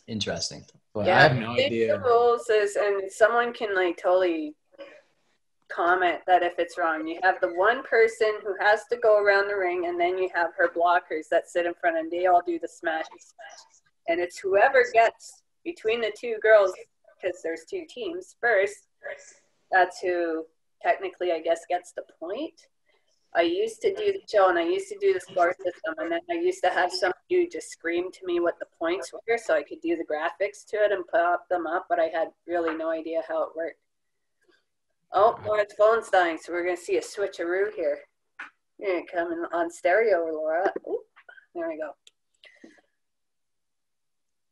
Interesting. But I have no idea. The rules is, and someone can like totally comment that if it's wrong. You have the one person who has to go around the ring, and then you have her blockers that sit in front, and they all do the smashes. And it's whoever gets between the two girls, because there's two teams first, that's who technically, I guess, gets the point. I used to do the show, and I used to do the score system, and then I used to have some dude just scream to me what the points were so I could do the graphics to it and pop them up, but I had really no idea how it worked. Oh, Laura's phone's dying, so we're going to see a switcheroo here. You're coming on stereo, Laura. Ooh, there we go.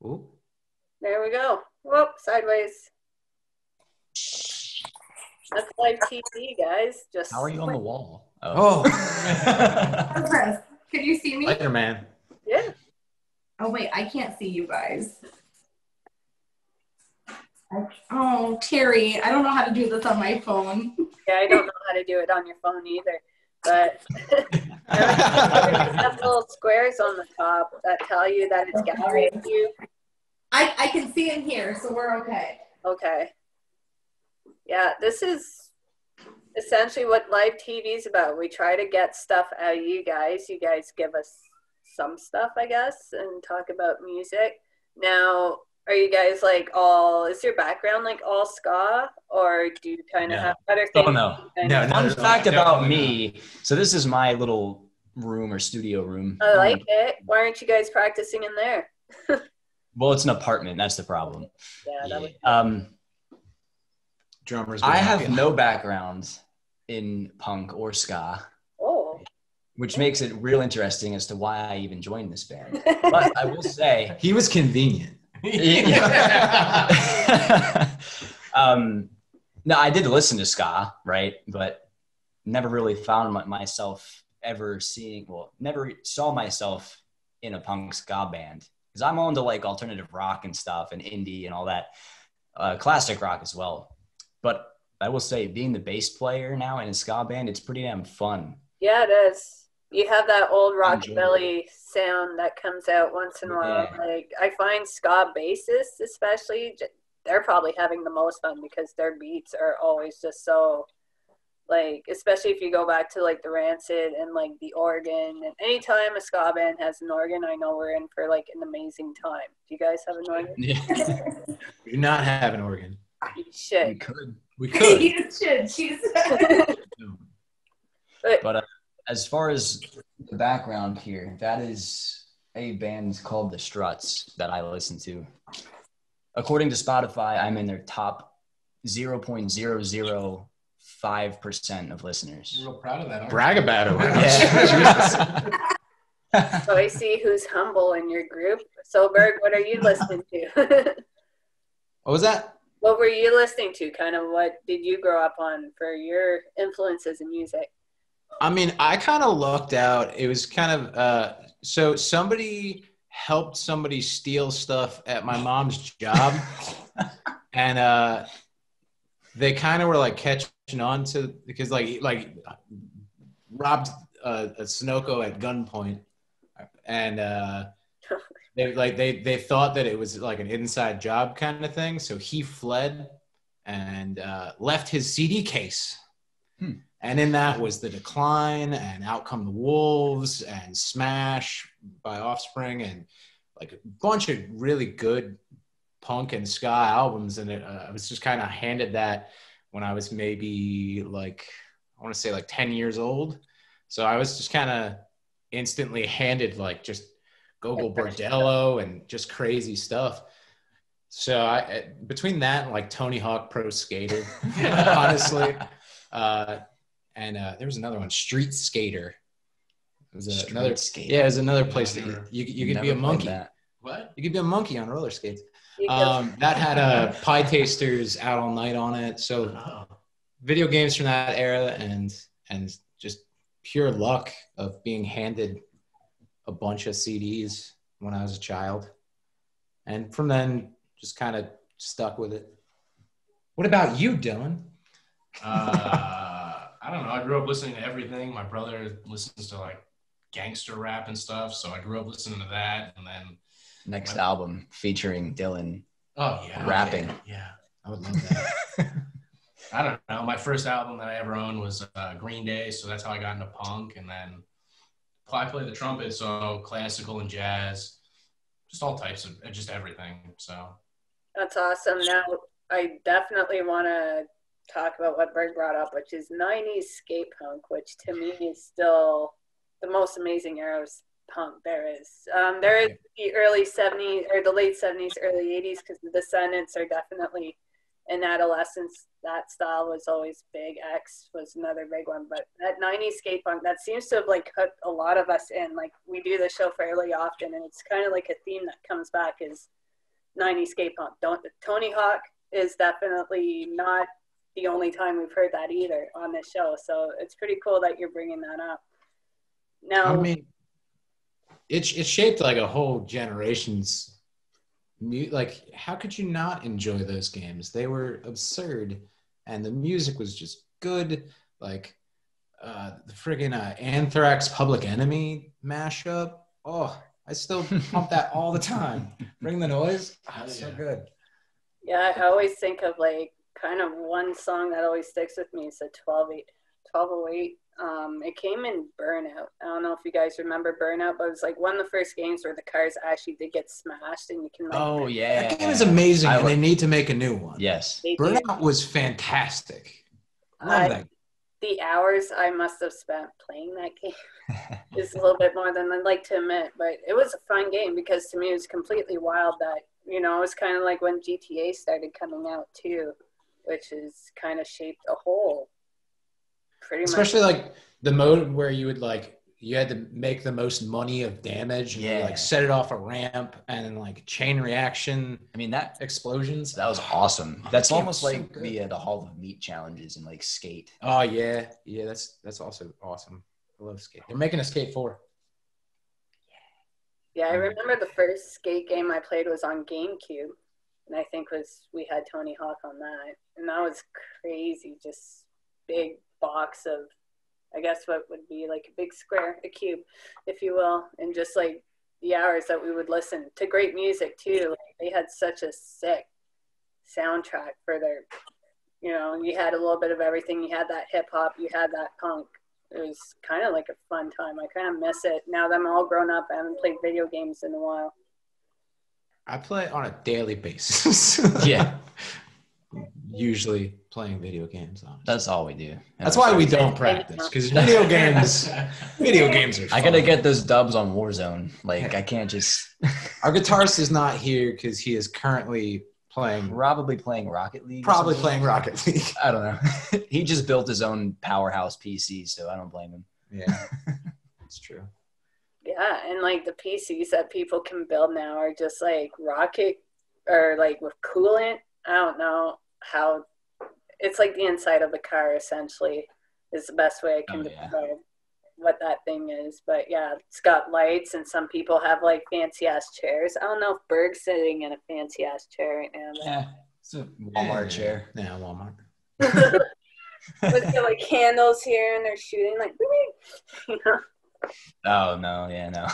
Ooh. There we go. Whoop, sideways. That's live TV, guys. Just How are you on the wall? Oh, Chris, can you see me? Spider Man. Yeah. Oh wait, I can't see you guys. Oh, Terry, I don't know how to do this on my phone. Yeah, I don't know how to do it on your phone either. But have little squares on the top that tell you that it's gallery view. I can see in here, so we're okay. Okay. Yeah, this is essentially what live TV is about. We try to get stuff out of you guys. You guys give us some stuff, I guess, and talk about music. Now, are you guys like is your background like all ska, or do you kind of have other things? Oh, no. Fun fact about me. So this is my little room or studio room. I like it. Why aren't you guys practicing in there? Well, it's an apartment. That's the problem. Yeah. Drummers. I have no background in punk or ska. Oh. Which makes it real interesting as to why I even joined this band. But I will say, he was convenient. No, I did listen to ska, right? But never really found myself never saw myself in a punk ska band. Because I'm on to like alternative rock and stuff and indie and all that, classic rock as well. But I will say, being the bass player now in a ska band, it's pretty damn fun. Yeah, it is. You have that old rockabilly sound that comes out once in a while. Yeah. Like, I find ska bassists, especially, they're probably having the most fun because their beats are always just so, like, especially if you go back to like the Rancid and like the organ. And anytime a ska band has an organ, I know we're in for like an amazing time. Do you guys have an organ? Yeah. We do not have an organ. You should. We could. You should. She said. But as far as the background here, that is a band called The Struts that I listen to. According to Spotify, I'm in their top 0.005% of listeners. You're real proud of that, aren't Brag about it. Yeah. So I see who's humble in your group. So, Berg, what are you listening to? What was that? What were you listening to? Kind of what did you grow up on for your influences in music? I mean, I kind of lucked out. It was kind of so somebody helped somebody steal stuff at my mom's job, and they kind of were like catching on to because like robbed a Sunoco at gunpoint, and they thought that it was like an inside job kind of thing. So he fled and left his CD case. And in that was The Decline and Out Come the Wolves and Smash by Offspring and like a bunch of really good punk and ska albums. And I was just kind of handed that when I was maybe like, I want to say like 10 years old. So I was just kind of instantly handed like just Gogol Bordello and just crazy stuff. So between that and like Tony Hawk Pro Skater, honestly, and there was another one, Street Skater. It was another skater. Yeah, it was another place that you could be a monkey. What? You could be a monkey on roller skates. That had Pie Tasters Out All Night on it. So video games from that era and just pure luck of being handed a bunch of CDs when I was a child. And from then, just kind of stuck with it. What about you, Dylan? I don't know. I grew up listening to everything. My brother listens to like gangster rap and stuff, so I grew up listening to that. And then next album featuring Dylan. Oh yeah, rapping. Yeah, I would love that. I don't know. My first album that I ever owned was Green Day, so that's how I got into punk. And then I play the trumpet, so classical and jazz, just all types of just everything. So that's awesome. Now I definitely want to talk about what Berg brought up, which is 90s skate punk, which to me is still the most amazing era of punk there is. There is the early 70s or the late 70s, early 80s, because the Descendants are definitely in adolescence. That style was always big. X was another big one, but that 90s skate punk, that seems to have like hooked a lot of us in. Like we do the show fairly often, and it's kind of like a theme that comes back is 90s skate punk. Tony Hawk is definitely not the only time we've heard that either on this show. So it's pretty cool that you're bringing that up. Now, I mean, it shaped like a whole generation's like, how could you not enjoy those games? They were absurd, and the music was just good. Like the friggin' Anthrax Public Enemy mashup. Oh, I still pump that all the time. Bring the noise. Oh, it's so good. Yeah, I always think of like kind of one song that always sticks with me. It's a 1208. It came in Burnout. I don't know if you guys remember Burnout, but it was like one of the first games where the cars actually did get smashed and you can like. Oh yeah, that game is amazing, and they need to make a new one. Yes, Burnout was fantastic. Love that. The hours I must have spent playing that game is a little bit more than I'd like to admit, but it was a fun game because to me it was completely wild that, you know, it was kind of like when GTA started coming out too, which is kind of shaped a whole pretty much. Especially like the mode where you would like, you had to make the most money of damage and like set it off a ramp and then like chain reaction. I mean, that explosions. That was awesome. That's almost like the Hall of Meat challenges and like Skate. Oh yeah. Yeah, that's also awesome. I love Skate. They're making a Skate 4. Yeah, I remember the first Skate game I played was on GameCube, and I think we had Tony Hawk on that, and that was crazy. Just big box of, I guess what would be like a big square, a cube, if you will, and just like the hours that we would listen to great music too. Like, they had such a sick soundtrack for their, you know, you had a little bit of everything. You had that hip hop, you had that punk. It was kind of like a fun time. I kind of miss it now that I'm all grown up. I haven't played video games in a while. I play on a daily basis. Yeah. Usually playing video games. Honestly. That's all we do. That's why we don't practice, because video games are fun. I gotta get those dubs on Warzone. Like, I can't just. Our guitarist is not here because he is currently probably playing Rocket League. Playing Rocket League. I don't know. He just built his own powerhouse PC, so I don't blame him. Yeah, it's true. Yeah, and like the PCs that people can build now are just like rocket or like with coolant. I don't know how. It's like the inside of the car essentially is the best way I can describe what that thing is. But yeah, it's got lights, and some people have like fancy ass chairs. I don't know if Berg's sitting in a fancy ass chair right now. Yeah, it's a Walmart chair. Yeah, Walmart. With the like candles here, and they're shooting like, you know. Oh no, yeah, no.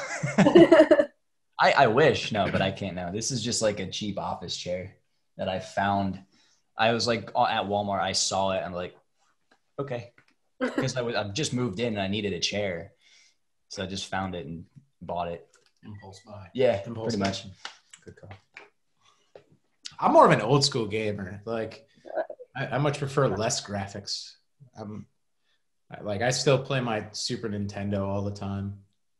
I wish, no, but I can't now. This is just like a cheap office chair that I found. I was like at Walmart, I saw it, I'm like, okay. Because I've just moved in and I needed a chair. So I just found it and bought it. Impulse buy. Yeah, pretty much. Good call. I'm more of an old school gamer. Like, I much prefer less graphics. I still play my Super Nintendo all the time.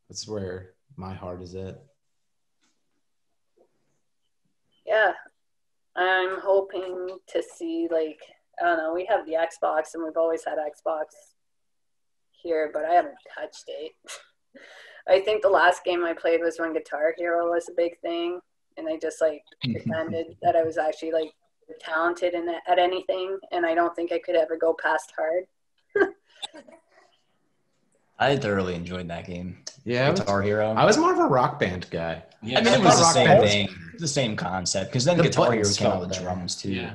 That's where my heart is at. Yeah. I'm hoping to see, like, I don't know, we have the Xbox, and we've always had Xbox here, but I haven't touched it. I think the last game I played was when Guitar Hero was a big thing, and I just, like, pretended that I was actually, like, talented at anything, and I don't think I could ever go past hard. I thoroughly enjoyed that game. Yeah, Guitar Hero. I was more of a Rock Band guy. Yeah, I mean, it was the same thing. The same concept, because then Guitar Hero came out with drums too. Yeah.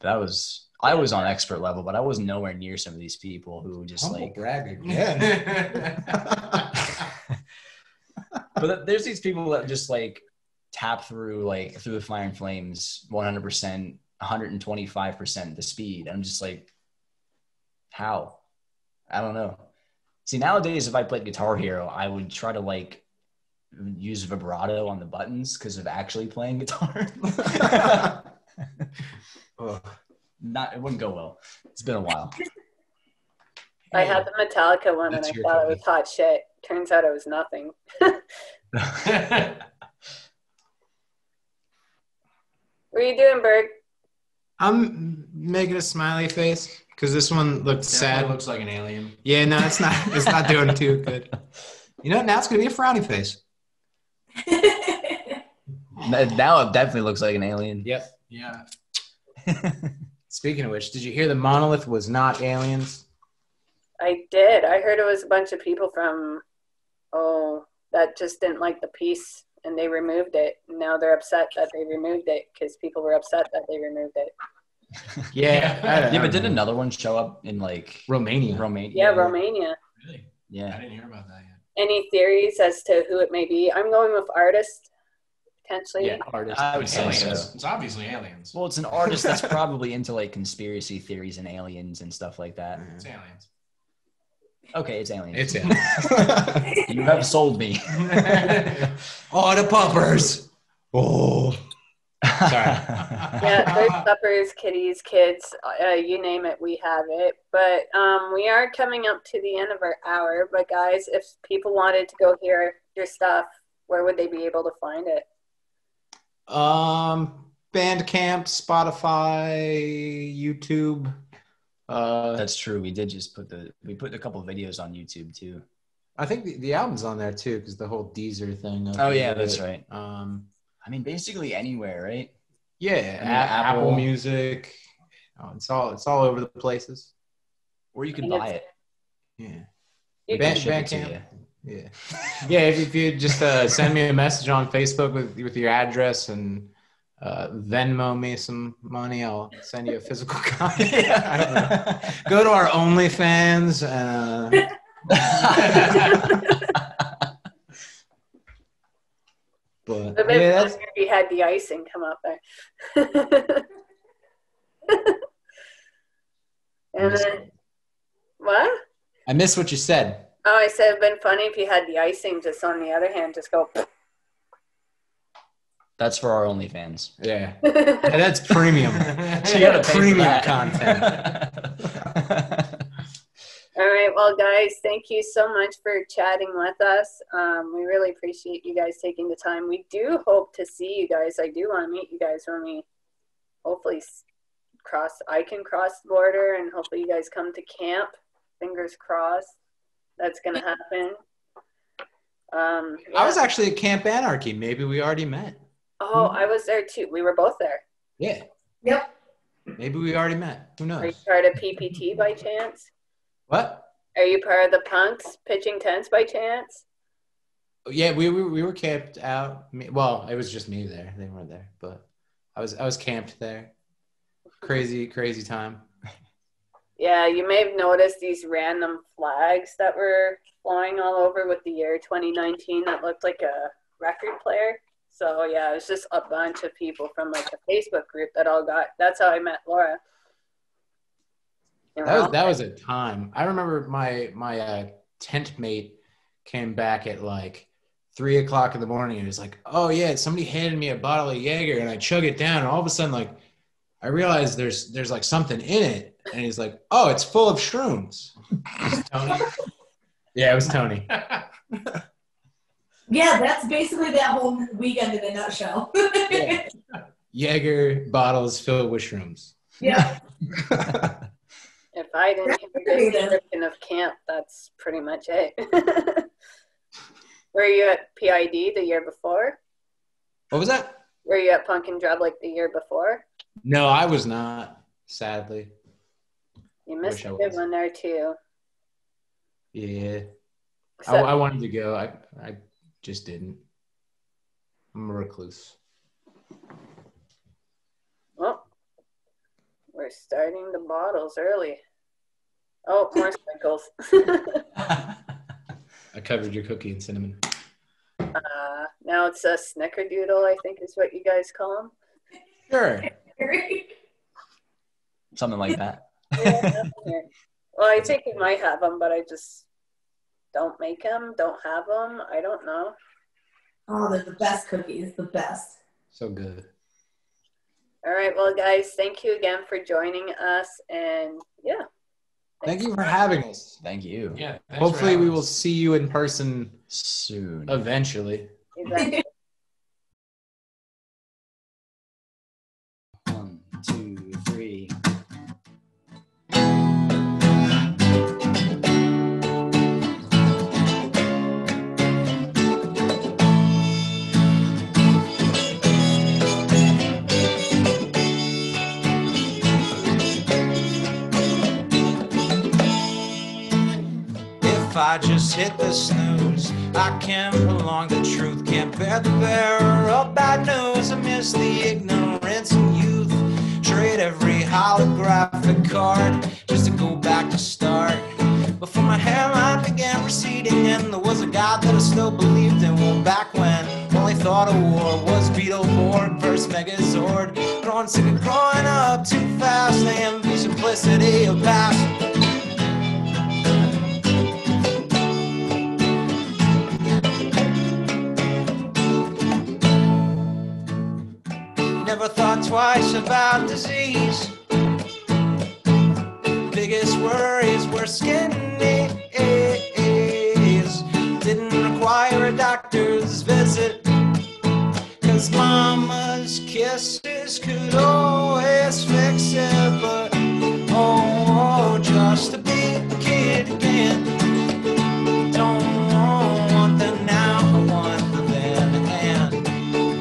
I was on expert level, but I was nowhere near some of these people who just like brag again. But there's these people that just like tap through the Fire and Flames 100%, 125% the speed. I'm just like, how? I don't know. See, nowadays, if I played Guitar Hero, I would try to like use vibrato on the buttons because of actually playing guitar. It wouldn't go well. It's been a while. I had the Metallica one, and I thought it was hot shit. Turns out it was nothing. What are you doing, Berg? I'm making a smiley face because this one looked sad. It looks like an alien. Yeah, no, it's not. It's not doing too good. You know, now it's gonna be a frowny face. Now it definitely looks like an alien. Yep. Yeah. Speaking of which, did you hear the monolith was not aliens? I did. I heard it was a bunch of people from, that just didn't like the piece and they removed it. Now they're upset that they removed it because people were upset that they removed it. Yeah. Yeah, but did another one show up in like Romania? Yeah, Romania. Really? Yeah. I didn't hear about that yet. Any theories as to who it may be? I'm going with artist, potentially. Yeah, artist. I would say Aliens. so. It's obviously aliens. Well, it's an artist that's probably into like conspiracy theories and aliens and stuff like that. It's aliens. Okay, it's aliens. It's aliens. You have sold me. Oh, the puppers. Oh. Sorry. Yeah, there's suppers, kitties, kids, you name it, we have it. But we are coming up to the end of our hour. But guys, if people wanted to go hear your stuff, where would they be able to find it? Bandcamp, Spotify, YouTube. That's true. We did just put a couple of videos on YouTube too. I think the album's on there too, because the whole Deezer thing. Oh yeah, that's right. I mean, basically anywhere, right? Yeah, Apple Music. Oh, it's all over the places. Or you can buy it. Yeah. Bandcamp. Yeah. Yeah. If you just send me a message on Facebook with your address and Venmo me some money, I'll send you a physical copy. I don't know. Go to our OnlyFans. But yeah, if you had the icing come up there. And then, what? I missed what you said. Oh, I said it'd been funny if you had the icing just on the other hand, just go. That's for our OnlyFans. Yeah. That's premium. You gotta pay premium content. All right, well, guys, thank you so much for chatting with us. We really appreciate you guys taking the time. We do hope to see you guys. I do want to meet you guys when we hopefully I can cross the border, and hopefully you guys come to camp. Fingers crossed that's going to happen. Yeah. I was actually at Camp Anarchy. Maybe we already met. Oh, I was there too. We were both there. Yeah. Yep. Maybe we already met. Who knows? Are you part of PPT by chance? What? Are you part of the Punks pitching tents by chance? Yeah, we were camped out. Well, it was just me there. They weren't there, but I was camped there. Crazy time. Yeah, you may have noticed these random flags that were flying all over with the year 2019 that looked like a record player. So yeah, it was just a bunch of people from like a Facebook group that all got. That's how I met Laura. That was a time. I remember my tent mate came back at like 3 o'clock in the morning and was like, "Oh yeah, somebody handed me a bottle of Jaeger," and I chug it down, and all of a sudden like I realized there's like something in it, and he's like, "Oh, it's full of shrooms." Tony? Yeah, it was Tony. Yeah, that's basically that whole weekend in a nutshell. Yeah. Jaeger bottles filled with shrooms. Yeah. If I didn't hear the description of camp, that's pretty much it. Were you at PID the year before? What was that? Were you at Punk and Drub like the year before? No, I was not, sadly. You missed a good one there too. Yeah. So, I wanted to go. I just didn't. I'm a recluse. well, we're starting the bottles early. Oh, more sprinkles. I covered your cookie in cinnamon. Now it's a snickerdoodle, I think is what you guys call them. Sure. Something like that. Yeah, well, I think you might have them, but I just don't make them, don't have them. I don't know. Oh, they're the best cookies, the best. So good. All right, well, guys, thank you again for joining us, and yeah. Thank you for having us. Thank you. Yeah. Hopefully we will see you in person Soon. eventually. Exactly. 1, 2, 3. just hit the snooze. I can't prolong the truth, can't bear the bearer of bad news. I miss the ignorance and youth. Trade every holographic card just to go back to start. Before my hairline began receding and there was a God that I still believed in. Well, back when only thought of war was Beetleborg versus Megazord. Growing sick of growing up too fast, the envy simplicity of past. Never thought twice about disease. Biggest worries were skin knees. Didn't require a doctor's visit, 'cause mama's kisses could always fix it. But oh, just to be a kid again. Don't want the now, I want the then. And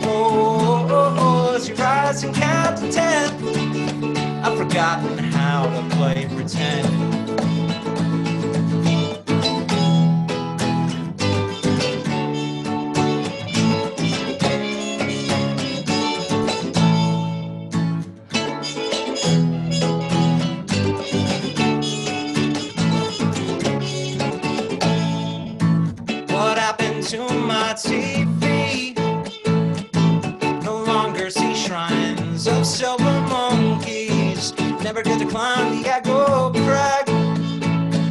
oh, as you rise and count to 10, I've forgotten how to play pretend. What happened to my TV? No longer see shrines of silver monkeys. Never get to climb the Agro crag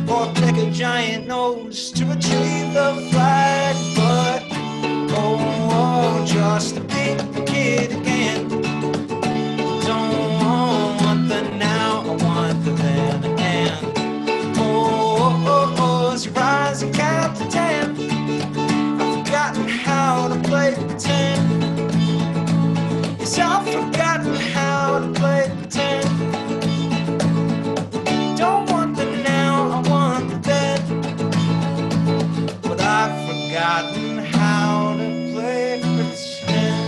or pick a giant nose to achieve the flag. But oh, just to be a kid again. Don't want the now, I want the then. And oh, as you rise and count to 10, I've forgotten how to play pretend. Yes, I've forgotten how to play pretend. Don't want the now, I want the then. But I've forgotten how to play pretend.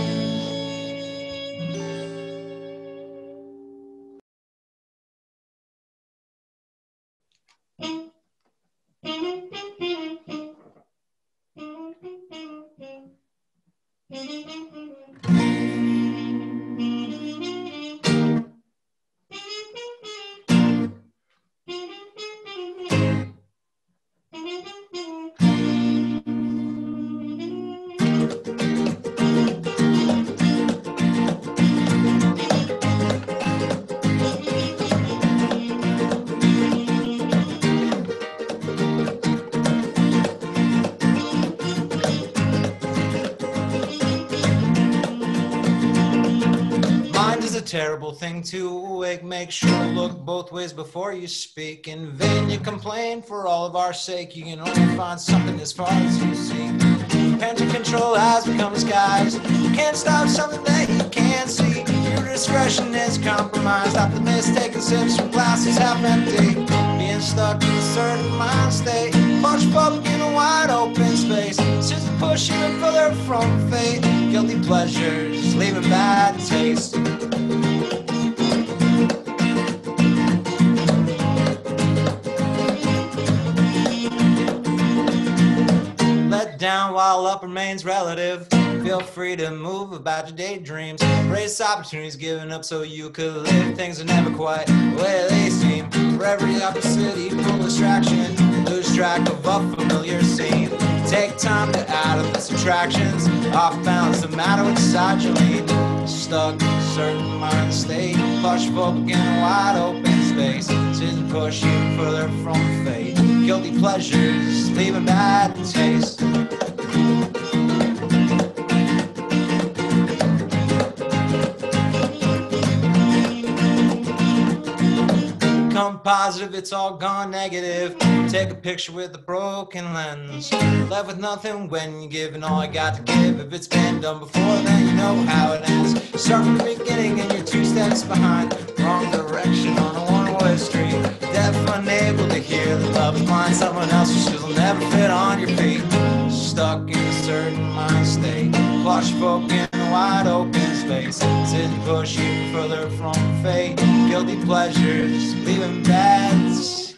Terrible thing to awake. Make sure to look both ways before you speak. In vain you complain, for all of our sake. You can only find something as far as you see. Parental control has become disguised. You can't stop something that you can't see. Your discretion is compromised. Optimist taking sips from glasses half empty. Being stuck in a certain mind state. Punch up in a wide open space. Since to push even further from fate. Guilty pleasures leave a bad taste. Let down while up remains relative. Feel free to move about your daydreams. Race opportunities given up so you could live. Things are never quite the way they seem. For every opportunity, full distraction. Lose track of a familiar scene. Take time to add up the subtractions. Off balance, no matter which side you lean. Stuck in a certain mind state. Claustrophobic in a wide open space. Didn't push you further from fate. Guilty pleasures leave a bad taste. Come positive, it's all gone negative. Take a picture with a broken lens. Left with nothing when you're giving all I got to give. If it's been done before, then you know how it ends. Start from the beginning and you're 2 steps behind. Wrong direction on a one-way street. Deaf, unable to hear the love is blind. Someone else's shoes will never fit on your feet. Stuck in a certain mind state. Claustrophobic in a wide open space. Didn't push you further from fate. Guilty pleasures leaving bad taste.